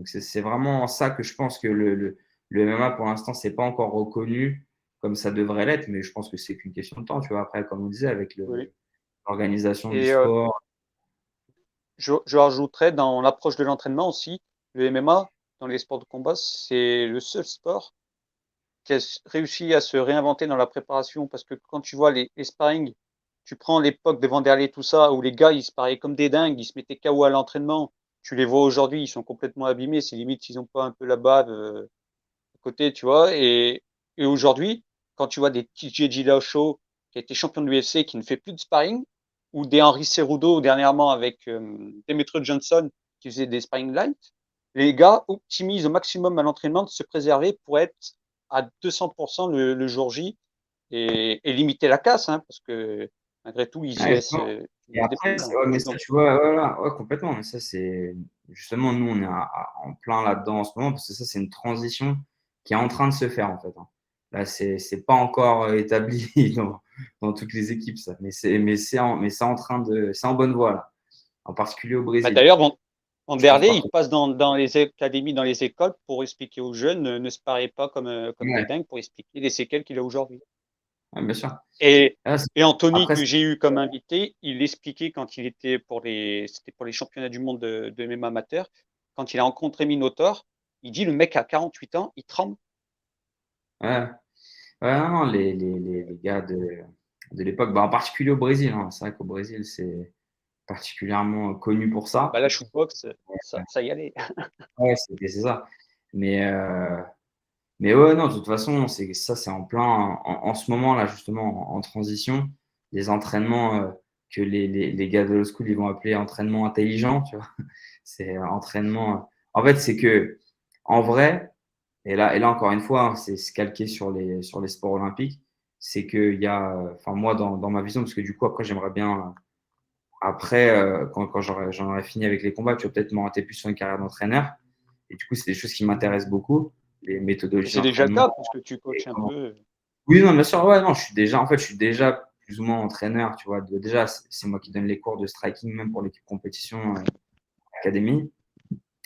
c'est vraiment ça que je pense que le MMA, pour l'instant, c'est pas encore reconnu comme ça devrait l'être, mais je pense que c'est qu'une question de temps, tu vois. Après, comme on disait, avec Oui. l'organisation du Et sport. je rajouterais dans l'approche de l'entraînement aussi, le MMA, dans les sports de combat, c'est le seul sport qui a réussi à se réinventer dans la préparation parce que quand tu vois les sparring, tu prends l'époque de Vanderlei, tout ça, où les gars, ils se pariaient comme des dingues, ils se mettaient KO à l'entraînement. Tu les vois aujourd'hui, ils sont complètement abîmés. C'est limite s'ils n'ont pas un peu la bave à côté, tu vois. Et aujourd'hui, quand tu vois des TJ Dillashaw, qui a été champion de l'UFC, qui ne fait plus de sparring, ou des Henry Cerudo dernièrement avec Demetrius Johnson, qui faisait des sparring light, les gars optimisent au maximum à l'entraînement de se préserver pour être à 200% le jour J et limiter la casse, hein, parce que malgré tout, Ouais, justement. ils Et laissent des après, plumes. Hein. ouais, mais ça, tu vois, voilà, ouais, complètement. Mais ça, c'est justement, nous, on est en plein là-dedans en ce moment, parce que ça, c'est une transition qui est en train de se faire, en fait. Hein. Là, c'est pas encore établi dans toutes les équipes, ça. C'est en bonne voie, là. En particulier au Bah, Brésil. d'ailleurs, Je pense Vanderlei, pas il que. passe dans les académies, dans les écoles pour expliquer aux jeunes, ne se parez pas comme des Ouais, dingues pour expliquer les séquelles qu'il a aujourd'hui. ouais, bien sûr. Et, Là, et Anthony, après, que j'ai eu comme invité, il expliquait quand il était c'était pour les championnats du monde de MMA amateur, quand il a rencontré Minotaur, il dit le mec a 48 ans, il tremble. ouais, ouais, non, non, les gars de l'époque, bah, en particulier au Brésil, hein. C'est vrai qu'au Brésil, c'est particulièrement connu pour ça. Bah, la shootbox, ça y allait. Ouais, c'est ça. Mais, euh, mais ouais, non, de toute façon, c'est en plein, en ce moment, là, justement, en transition, les entraînements que les gars de l'old school, ils vont appeler entraînement intelligent, tu vois. C'est entraînement. En fait, c'est que, en vrai, et là encore une fois, hein, c'est calqué sur les sports olympiques, c'est qu'il y a, enfin, moi, dans ma vision, parce que du coup, après, j'aimerais bien, après, quand j'en aurai fini avec les combats, tu vas peut-être m'orienter plus sur une carrière d'entraîneur. Et du coup, c'est des choses qui m'intéressent beaucoup, les Et méthodologies c'est déjà le d'entraînement. cas, puisque tu Et coaches un comment. peu. Oui, non, bien sûr, ouais, non, je suis déjà plus ou moins entraîneur, tu vois. Déjà, c'est moi qui donne les cours de striking, même pour l'équipe compétition académie.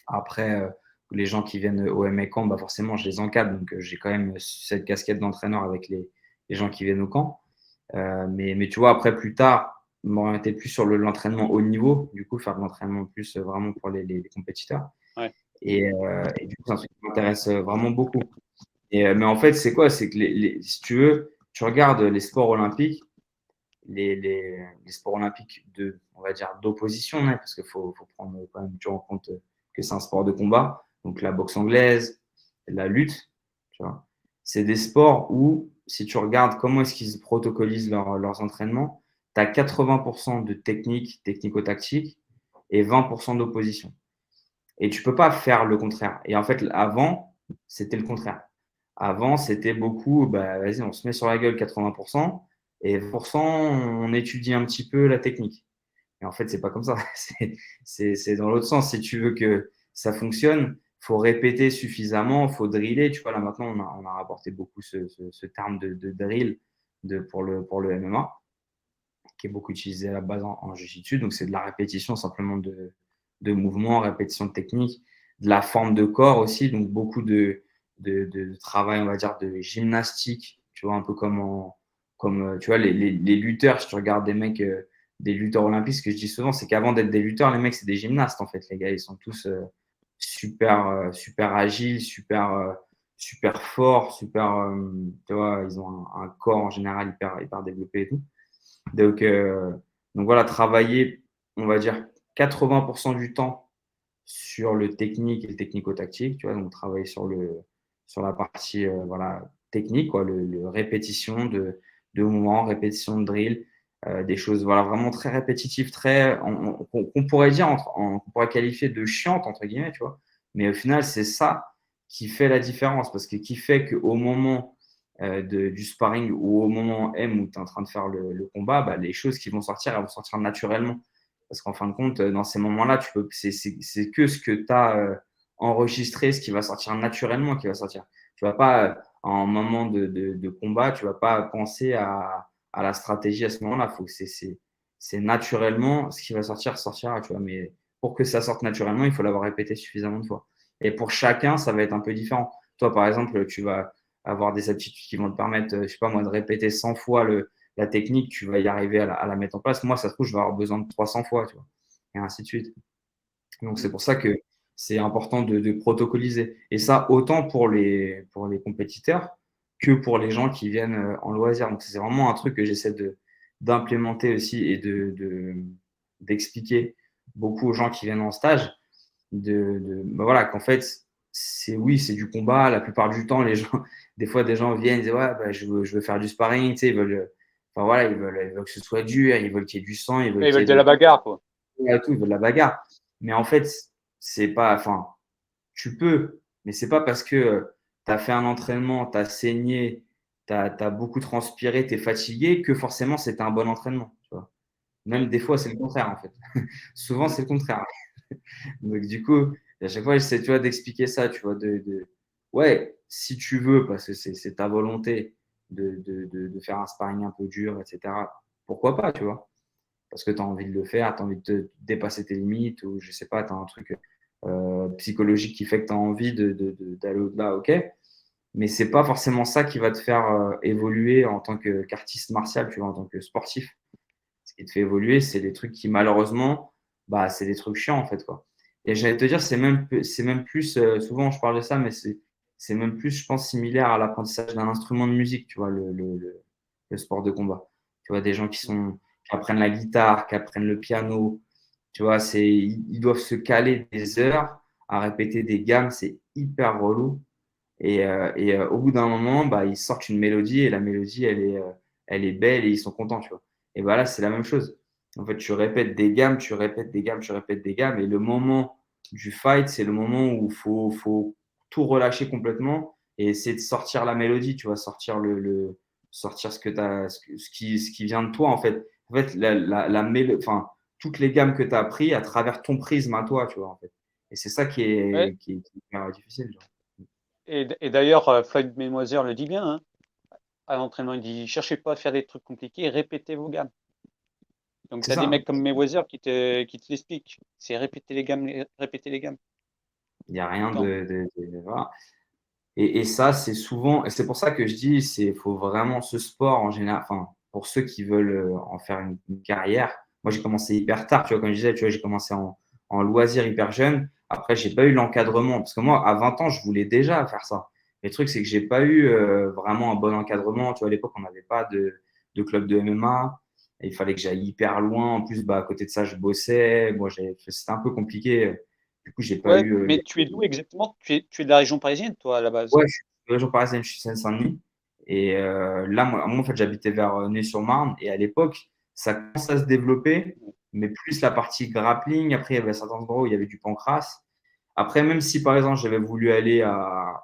Après, les gens qui viennent au MMA camp, bah forcément, je les encadre, donc j'ai quand même cette casquette d'entraîneur avec les gens qui viennent au camp. Mais tu vois, après, plus tard, m'orienter plus sur l'entraînement haut niveau, du coup, faire de l'entraînement plus vraiment pour les compétiteurs. Ouais. Et du coup, c'est un truc qui m'intéresse vraiment beaucoup. Mais en fait, c'est quoi? C'est que si tu veux, tu regardes les sports olympiques, les sports olympiques on va dire, d'opposition, hein, parce qu'il faut prendre quand même toujours en compte que c'est un sport de combat. Donc la boxe anglaise, la lutte, tu vois. C'est des sports où, si tu regardes comment est-ce qu'ils protocolisent leurs entraînements, tu as 80% de technique, technico-tactique et 20% d'opposition. Et tu peux pas faire le contraire. Et en fait, avant, c'était le contraire. Avant, c'était beaucoup, bah, vas-y, on se met sur la gueule 80% et 20%, on étudie un petit peu la technique. Et en fait, c'est pas comme ça. C'est dans l'autre sens. Si tu veux que ça fonctionne, faut répéter suffisamment, faut driller. Tu vois, là maintenant, on a rapporté beaucoup ce terme de drill pour le MMA, qui est beaucoup utilisé à la base en jiu-jitsu. Donc, c'est de la répétition simplement de mouvements, répétition de technique, de la forme de corps aussi. Donc, beaucoup de travail, on va dire, de gymnastique tu vois, un peu comme tu vois, les lutteurs, si tu regardes des mecs, des lutteurs olympiques, ce que je dis souvent, c'est qu'avant d'être des lutteurs, les mecs, c'est des gymnastes, en fait, les gars. Ils sont tous super agiles, super forts, tu vois, ils ont un corps en général hyper développé et tout. Donc, euh, donc voilà, travailler, on va dire, 80% du temps sur le technique et le technico-tactique, tu vois, donc travailler sur la partie voilà, technique, quoi, le répétition de mouvements, répétition de drill, des choses voilà, vraiment très répétitives, qu'on pourrait dire, qu'on pourrait qualifier de chiantes, entre guillemets, tu vois. Mais au final, c'est ça qui fait la différence, parce que qui fait qu'au moment du sparring ou au moment M où tu es en train de faire le combat, bah, les choses qui vont sortir, elles vont sortir naturellement. Parce qu'en fin de compte, dans ces moments-là, c'est que ce que tu as enregistré, ce qui va sortir naturellement qui va sortir. Tu vas pas, en moment de combat, tu vas pas penser à la stratégie à ce moment-là. Faut que c'est naturellement ce qui va sortir, sortira. Tu vois. Mais pour que ça sorte naturellement, il faut l'avoir répété suffisamment de fois. Et pour chacun, ça va être un peu différent. Toi, par exemple, tu vas avoir des aptitudes qui vont te permettre, je sais pas moi, de répéter 100 fois la technique, tu vas y arriver à la mettre en place. Moi, ça se trouve, je vais avoir besoin de 300 fois, tu vois, et ainsi de suite. Donc, c'est pour ça que c'est important de protocoliser. Et ça, autant pour les compétiteurs que pour les gens qui viennent en loisir. Donc, c'est vraiment un truc que j'essaie d'implémenter aussi et d'expliquer beaucoup aux gens qui viennent en stage. Bah voilà, qu'en fait, oui, c'est du combat. La plupart du temps, les gens, des fois, des gens viennent et disent, ouais, bah, je veux faire du sparring, tu sais, enfin voilà, ils veulent que ce soit dur, ils veulent qu'il y ait du sang, ils veulent Ouais, ils qu'il y veulent ait de la bagarre, quoi. tout, ils veulent de la bagarre. Mais en fait, c'est pas, enfin, tu peux, mais c'est pas parce que tu as fait un entraînement, tu as saigné, tu as beaucoup transpiré, tu es fatigué, que forcément c'était un bon entraînement. Tu vois. Même Ouais. des fois, c'est le contraire, en fait. Souvent, c'est le contraire. Donc, du coup, à chaque fois, j'essaie, tu vois, d'expliquer ça, tu vois, ouais, si tu veux, parce que c'est ta volonté de faire un sparring un peu dur, etc., pourquoi pas, tu vois, parce que tu as envie de le faire, tu as envie de dépasser tes limites, ou je sais pas, tu as un truc psychologique qui fait que tu as envie d'aller au-delà, ok, mais c'est pas forcément ça qui va te faire évoluer en tant qu'artiste martial, tu vois, en tant que sportif. Ce qui te fait évoluer, c'est des trucs qui, malheureusement, bah, c'est des trucs chiants, en fait, quoi. Et j'allais te dire, c'est même plus, souvent je parle de ça, mais c'est même plus, je pense, similaire à l'apprentissage d'un instrument de musique, tu vois, le sport de combat. Tu vois, des gens qui apprennent la guitare, qui apprennent le piano, tu vois, ils doivent se caler des heures à répéter des gammes, c'est hyper relou. Au bout d'un moment, bah, ils sortent une mélodie et la mélodie, elle est belle et ils sont contents, tu vois. Et bah là, c'est la même chose. En fait, tu répètes des gammes, tu répètes des gammes, tu répètes des gammes. Et le moment du fight, c'est le moment où faut tout relâcher complètement et essayer de sortir la mélodie, tu vois, sortir ce que t'as, ce qui vient de toi, en fait. En fait, enfin, toutes les gammes que tu as appris à travers ton prisme à toi, tu vois, en fait. Et c'est ça Ouais. qui est hyper difficile, genre. Et d'ailleurs, Floyd Mayweather le dit bien, hein, à l'entraînement, il dit, cherchez pas à faire des trucs compliqués, répétez vos gammes. Donc, C'est tu as des ça. mecs comme Mayweather qui te l'expliquent. C'est répéter les gammes, répéter les gammes, Il n'y a tout le rien temps. voilà. Et ça, c'est souvent, et c'est pour ça que je dis, faut vraiment ce sport en général, enfin, pour ceux qui veulent en faire une carrière. Moi, j'ai commencé hyper tard, tu vois, comme je disais, tu vois, j'ai commencé en loisir hyper jeune. Après, j'ai pas eu l'encadrement, parce que moi, à 20 ans, je voulais déjà faire ça. Le truc, c'est que j'ai pas eu vraiment un bon encadrement. Tu vois, à l'époque, on n'avait pas de club de MMA. Et il fallait que j'aille hyper loin. En plus, bah, à côté de ça, je bossais. Moi, c'était un peu compliqué. Du coup, j'ai pas Ouais, eu mais tu es d'où exactement? Tu es de la région parisienne, toi, à la base? Ouais, je suis de région parisienne, je suis Seine-Saint-Denis. Et là, moi, en fait, j'habitais vers Nez-sur-Marne. Et à l'époque, ça commençait à se développer, mais plus la partie grappling. Après, il y avait certains endroits où il y avait du pancrace. Après, même si, par exemple, j'avais voulu aller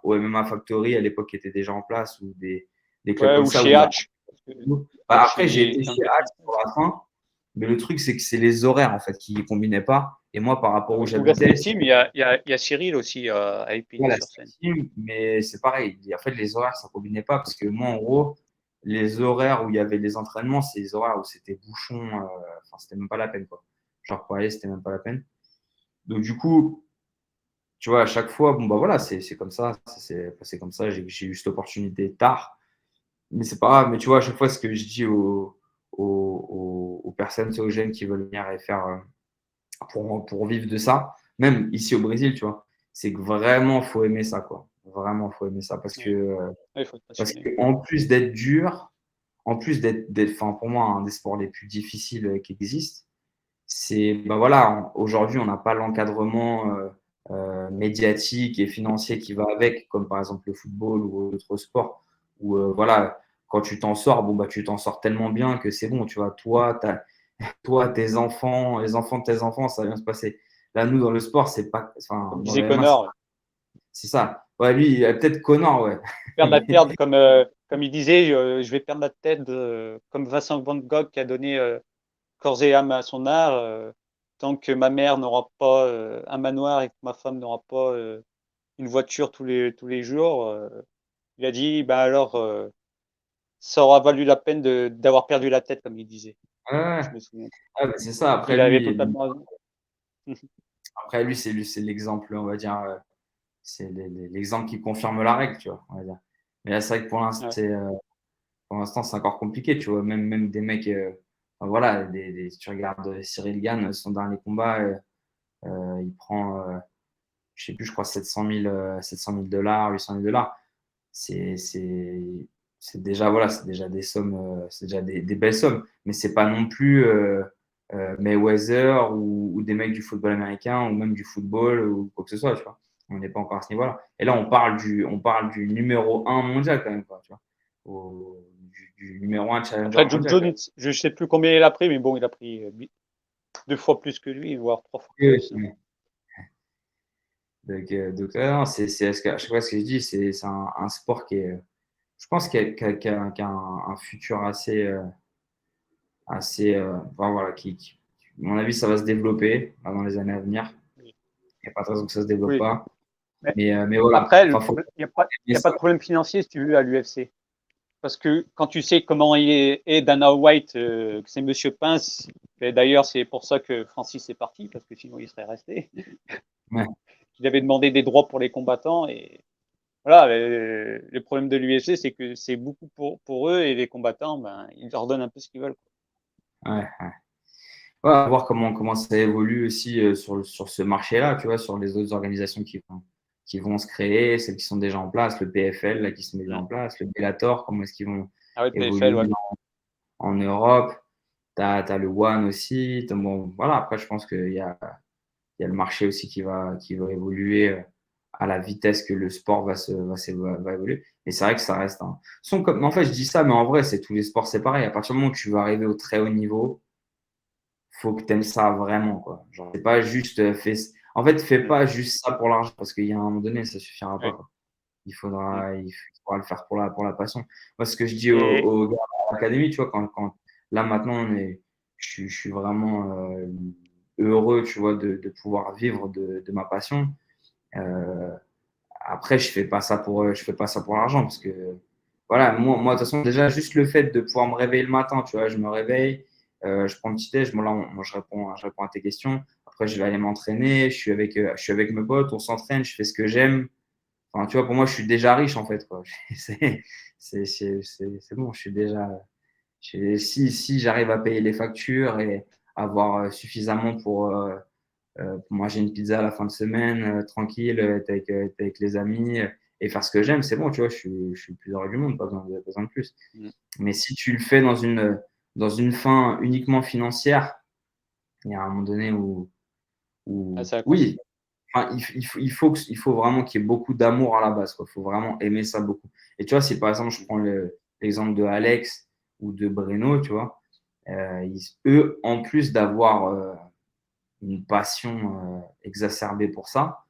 au MMA Factory à l'époque, qui était déjà en place, ou des clubs Ouais, comme ou ça, chez où là, Hatch. Parce que bah, Hatch, après, j'ai il été est un chez peu Axe pour la fin. Mais le truc, c'est que c'est les horaires, en fait, qui ne combinaient pas. Et moi, par rapport où ou la j'habitais, Team, il y a Cyril aussi à voilà, Épinay-sur-Seine. team, mais c'est pareil. En fait, les horaires, ça ne combinait pas parce que moi, en gros, les horaires où il y avait les entraînements, c'est les horaires où c'était bouchon. Enfin, c'était même pas la peine, quoi. Genre, pour aller, c'était même pas la peine. Donc, du coup, tu vois, à chaque fois, bon, bah voilà, c'est comme ça. C'est comme ça. J'ai eu cette opportunité tard. mais c'est pas grave. Mais tu vois, à chaque fois, ce que je dis aux personnes, aux jeunes qui veulent venir et faire pour vivre de ça, même ici au Brésil, tu vois, c'est que vraiment, faut aimer ça, quoi. Vraiment, faut aimer ça Oui, il faut être parce passionné. qu'en plus d'être dur, en plus enfin, pour moi, un des sports les plus difficiles qui existent, c'est, bah voilà, aujourd'hui, on n'a pas l'encadrement médiatique et financier qui va avec, comme par exemple le football ou d'autres sports, où voilà, quand tu t'en sors, bon, bah, tu t'en sors tellement bien que c'est bon, tu vois, toi, tes enfants, les enfants de tes enfants, ça va bien se passer. Là, nous, dans le sport, c'est pas, enfin, Comme dans disait le MMA, Connor, c'est ça. Ouais, lui, peut-être Connor, ouais. perdre la Mais, tête, comme il disait, je vais perdre la tête comme Vincent Van Gogh qui a donné corps et âme à son art. Tant que ma mère n'aura pas un manoir et que ma femme n'aura pas une voiture tous les jours, il a dit, bah alors, ça aura valu la peine d'avoir perdu la tête, comme il disait. ouais, ouais. Je me souviens. Ouais, bah, c'est ça. Il avait totalement raison. Après, c'est l'exemple, on va dire, c'est l'exemple qui confirme la règle, tu vois, on va dire. Mais là, c'est vrai que Ouais. pour l'instant, c'est encore compliqué, tu vois. Même des mecs, enfin, voilà, si tu regardes Cyril Gann, son dernier combat, il prend, je sais plus, je crois 700 000 dollars, 800 000 dollars. C'est, c'est, c'est déjà, voilà, c'est déjà des sommes, c'est déjà des belles sommes. Mais c'est pas non plus Mayweather ou des mecs du football américain ou même du football ou quoi que ce soit, tu vois. On n'est pas encore à ce niveau-là. Et là, on parle du numéro un mondial quand même, quoi, tu vois. Du numéro un challenger Après, John mondial quand Jones, même. je ne sais plus combien il a pris, mais bon, il a pris 2 fois plus que lui, voire 3 fois Oui, plus. oui. Donc non, à chaque fois ce que je dis, c'est un sport qui est, je pense, qui a un futur assez enfin, voilà, à mon avis, ça va se développer dans les années à venir. Oui. Il n'y a pas de raison que ça ne se développe Oui. pas. Mais Mais voilà, après, enfin, faut il aimer y a pas ça. de problème financier si tu veux à l'UFC. Parce que quand tu sais comment est Dana White, que c'est Monsieur Pince, et d'ailleurs c'est pour ça que Francis est parti, parce que sinon il serait resté, Ouais, qu'il avait demandé des droits pour les combattants. Et voilà, le problème de l'UFC, c'est que c'est beaucoup pour eux, et les combattants, ben, ils leur donnent un peu ce qu'ils veulent. ouais, ouais. Ouais, à voir comment ça évolue aussi sur ce marché-là, tu vois, sur les autres organisations qui vont se créer, celles qui sont déjà en place, le PFL là, qui se met Mm. en place, le Bellator, comment est-ce qu'ils vont Ah oui, le PFL, évoluer ouais. en Europe. Tu as le One aussi. Bon, voilà, après, je pense qu'il y a le marché aussi qui va évoluer à la vitesse que le sport va évoluer. Et c'est vrai que ça reste en fait, je dis ça, mais en vrai, c'est tous les sports, c'est pareil. À partir du moment où tu vas arriver au très haut niveau, faut que tu aimes ça vraiment, quoi. Genre, c'est pas juste en fait, fais Mm. pas juste ça pour l'argent parce qu'il y a un moment donné, ça suffira pas, Oui. quoi. Mm. Il faudra le faire pour la passion. Moi, ce que je dis Et aux gars à l'académie, tu vois, là maintenant, je suis vraiment heureux, tu vois, de pouvoir vivre de ma passion. Euh, Après, je fais pas ça pour l'argent parce que, voilà, moi, de toute façon, déjà, juste le fait de pouvoir me réveiller le matin, tu vois, je me réveille, je prends le petit déj, moi, là, moi, je réponds à tes questions. Après, je vais aller m'entraîner, je suis avec mes potes, on s'entraîne, je fais ce que j'aime. Enfin, tu vois, pour moi, je suis déjà riche, en fait, quoi. C'est bon, je suis déjà. Si j'arrive à payer les factures et avoir suffisamment pour manger une pizza à la fin de semaine, tranquille, être avec les amis et faire ce que j'aime, c'est bon, tu vois, je suis le plus heureux du monde, pas besoin de plus. mm. Mais si tu le fais dans une fin uniquement financière, il y a un moment donné Ah, où ça oui, enfin, il faut vraiment qu'il y ait beaucoup d'amour à la base, quoi. Il faut vraiment aimer ça beaucoup. Et tu vois, si par exemple, je prends l'exemple de Alex ou de Breno, tu vois, eux, en plus d'avoir une passion exacerbée pour ça,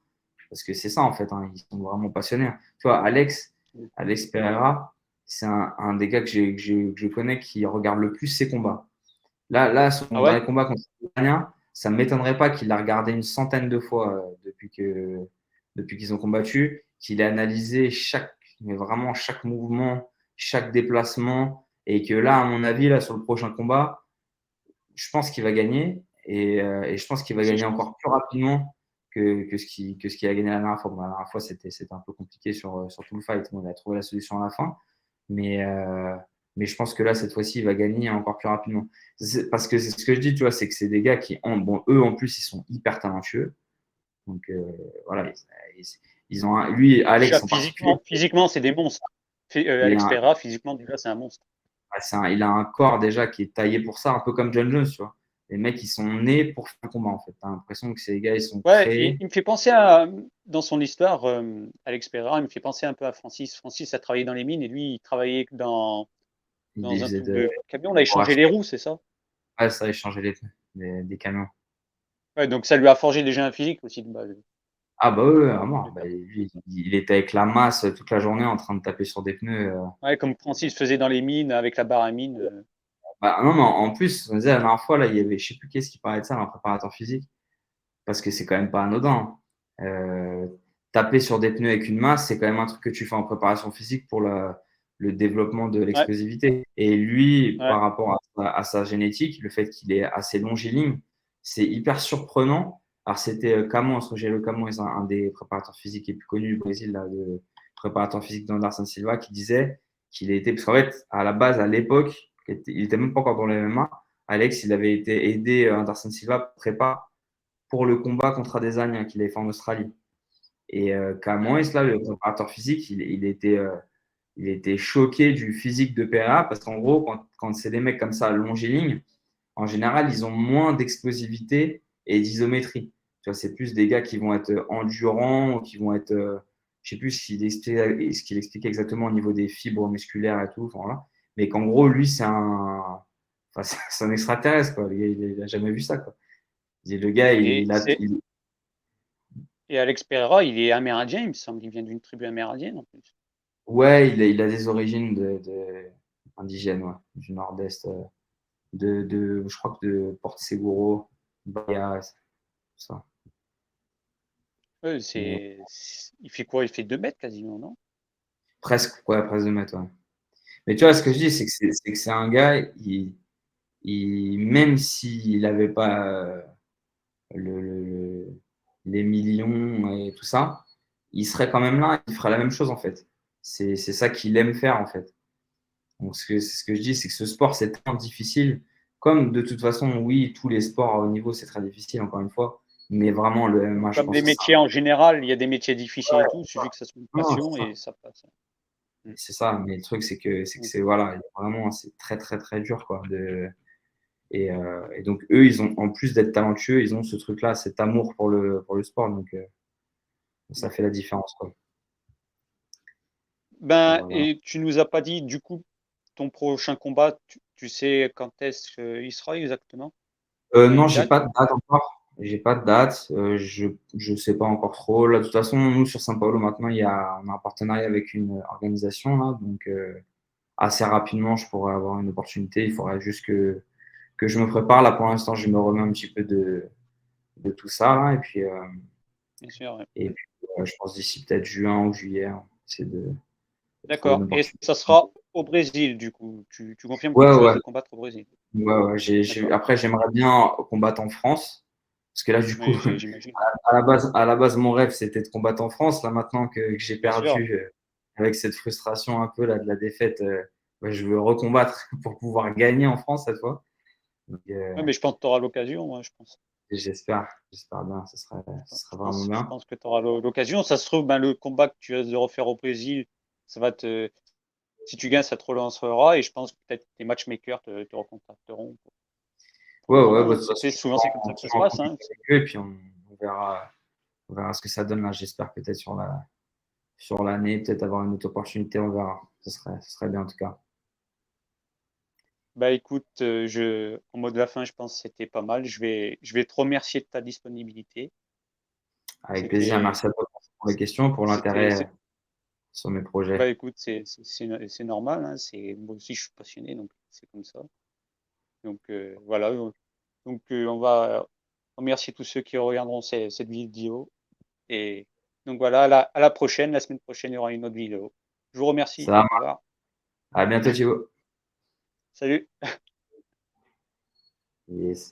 parce que c'est ça en fait, hein, ils sont vraiment passionnés. Tu vois, Mm. Alex Pereira, c'est un des gars que je connais qui regarde le plus ses combats. Là, son Ah ouais? dernier combat contre l'Iranien, ça ne m'étonnerait pas qu'il l'a regardé une centaine de fois depuis qu'ils ont combattu, qu'il ait analysé mais vraiment chaque mouvement, chaque déplacement, et que là, à mon avis, là, sur le prochain combat, je pense qu'il va gagner et je pense qu'il va Aussi, gagner je pense. encore plus rapidement que ce qu'il a gagné la dernière fois. Bon, la dernière fois, c'était un peu compliqué sur tout le fight. Bon, il a trouvé la solution à la fin. Mais, mais je pense que là, cette fois-ci, il va gagner encore plus rapidement. Parce que c'est ce que je dis, tu vois, c'est que c'est des gars qui, bon, eux, en plus, ils sont hyper talentueux. Donc, voilà, ils ont lui, Déjà, Alex en particulier, physiquement, c'est des monstres. il Alex a, Pereira, physiquement, déjà, c'est un monstre. il a un corps déjà qui est taillé pour ça, un peu comme John Jones, tu vois. Les mecs, ils sont nés pour faire un combat, en fait. T'as l'impression que ces gars, ils sont Ouais, créés. il me fait penser à, dans son histoire, Alex Pereira, il me fait penser un peu à Francis. Francis a travaillé dans les mines et lui, il travaillait Ils dans un faisaient truc de camion. On a pour échangé les acheter. roues, c'est ça? Ouais, ça, échanger les pneus des camions. Ouais, donc ça lui a forgé déjà un physique aussi de base. Ah, bah ouais, à Dans tous mort. les Bah, cas. lui, il était avec la masse toute la journée en train de taper sur des pneus. Ouais, comme Francis faisait dans les mines avec la barre à mine. Bah, non, mais en plus, on disait la dernière fois, là, il y avait, je sais plus qu'est-ce qui parlait de ça, un préparateur physique, parce que c'est quand même pas anodin. Euh, Taper sur des pneus avec une masse, c'est quand même un truc que tu fais en préparation physique pour le développement de Ouais, l'explosivité. Et lui, ouais, par rapport à sa génétique, le fait qu'il est assez longiligne, c'est hyper surprenant. Alors, c'était Camões, Rogério Camões, un des préparateurs physiques les plus connus du Brésil, là, de préparateur physique d'Anderson Silva, qui disait qu'il était, parce qu'en fait, à la base, à l'époque, il était même pas encore dans le MMA. Alex, il avait été aidé Anderson Silva prépa pour le combat contre Adesanya qu'il avait fait en Australie. Et Camoes, là, le préparateur physique, il était choqué du physique de Pereira parce qu'en gros, quand c'est des mecs comme ça, longilignes, en général, ils ont moins d'explosivité et d'isométrie. Tu vois, c'est plus des gars qui vont être endurants ou qui vont être, je sais plus ce qu'il explique exactement au niveau des fibres musculaires et tout. Enfin, voilà. Mais qu'en gros, lui, enfin, c'est un extraterrestre, quoi. Le gars, il a jamais vu ça, quoi. Le gars, et, et Alex Pereira, il est amérindien, il me semble. Il vient d'une tribu amérindienne en plus. ouais, il a des origines indigènes, ouais, du nord-est, je crois que de Porto Seguro, Bahia, tout ça. Ouais, Mais il fait quoi? Il fait 2 mètres quasiment, non? presque, ouais, presque de mètres, ouais. Mais tu vois, ce Ouais, que je dis, c'est que c'est un gars, même s'il n'avait pas le, le- les millions et tout ça, il serait quand même là, il ferait la même chose en fait. C'est ça qu'il aime faire en fait. Donc, c'est ce que je dis, c'est que ce sport, c'est tellement difficile. Comme de toute façon, oui, tous les sports à haut niveau, c'est très difficile, encore une fois. Mais vraiment, le MMA, je comme pense les que ça. métiers en général, il y a des métiers difficiles et tout, il suffit que ça soit une Non, passion et ça passe. Mm. c'est ça. Mais le truc, c'est que Mm. c'est voilà, vraiment, c'est très, très, très dur, quoi. Et donc, eux, ils ont, en plus d'être talentueux, ils ont ce truc-là, cet amour pour le sport. Donc, ça Mm. fait la différence, quoi. Ben, Voilà. et tu nous as pas dit, du coup, ton prochain combat, tu sais quand est-ce qu'il sera exactement? Tu as Non, une j'ai date? pas de date encore. J'ai pas de date. Je sais pas encore trop. Là, de toute façon, nous sur São Paulo maintenant, on a un partenariat avec une organisation là, donc assez rapidement, je pourrais avoir une opportunité. Il faudrait juste que je me prépare. Là, pour l'instant, je me remets un petit peu de tout ça là, Bien sûr, ouais. et puis je pense d'ici peut-être juin ou juillet, c'est de trouver une D'accord. Et opportunité. ça sera au Brésil, du coup. Tu confirmes que Ouais, tu ouais, risques de combattre au Brésil? ouais, ouais. D'accord. Après, j'aimerais bien combattre en France. Parce que là, du coup, Oui, j'imagine. à la base, mon rêve, c'était de combattre en France. Là, maintenant que j'ai Bien sûr. perdu, avec cette frustration un peu là, de la défaite, ouais, je veux recombattre pour pouvoir gagner en France cette fois. Donc, Oui, mais je pense que tu auras l'occasion, ouais, je pense. j'espère bien, ce serait vraiment Je bien. pense que tu auras l'occasion. Ça se trouve, ben, le combat que tu as de refaire au Brésil, ça va te, si tu gagnes, ça te relancera. Et je pense que peut-être tes matchmakers te recontacteront pour Ouais, le ouais, bah, combat, de hein. toute façon, Souvent, c'est comme ça que je ça suis se en passe, contact hein. avec eux et puis on verra ce que ça donne là. J'espère peut-être sur l'année, peut-être avoir une autre opportunité, on verra. Ce serait bien en tout cas. Bah écoute, en mode de la fin, je pense que c'était pas mal. Je vais te remercier de ta disponibilité. Avec plaisir. C'était, Merci à toi pour les questions, pour c'était, l'intérêt c'est- sur mes Bah projets. écoute, c'est normal, hein. Moi aussi, je suis passionné, donc c'est comme ça. Donc voilà. Donc on va remercier tous ceux qui regarderont cette vidéo. Et donc voilà, à la prochaine. La semaine prochaine, il y aura une autre vidéo. Je vous remercie. Ça, Au revoir. à bientôt, Thibaut. Salut. Yes.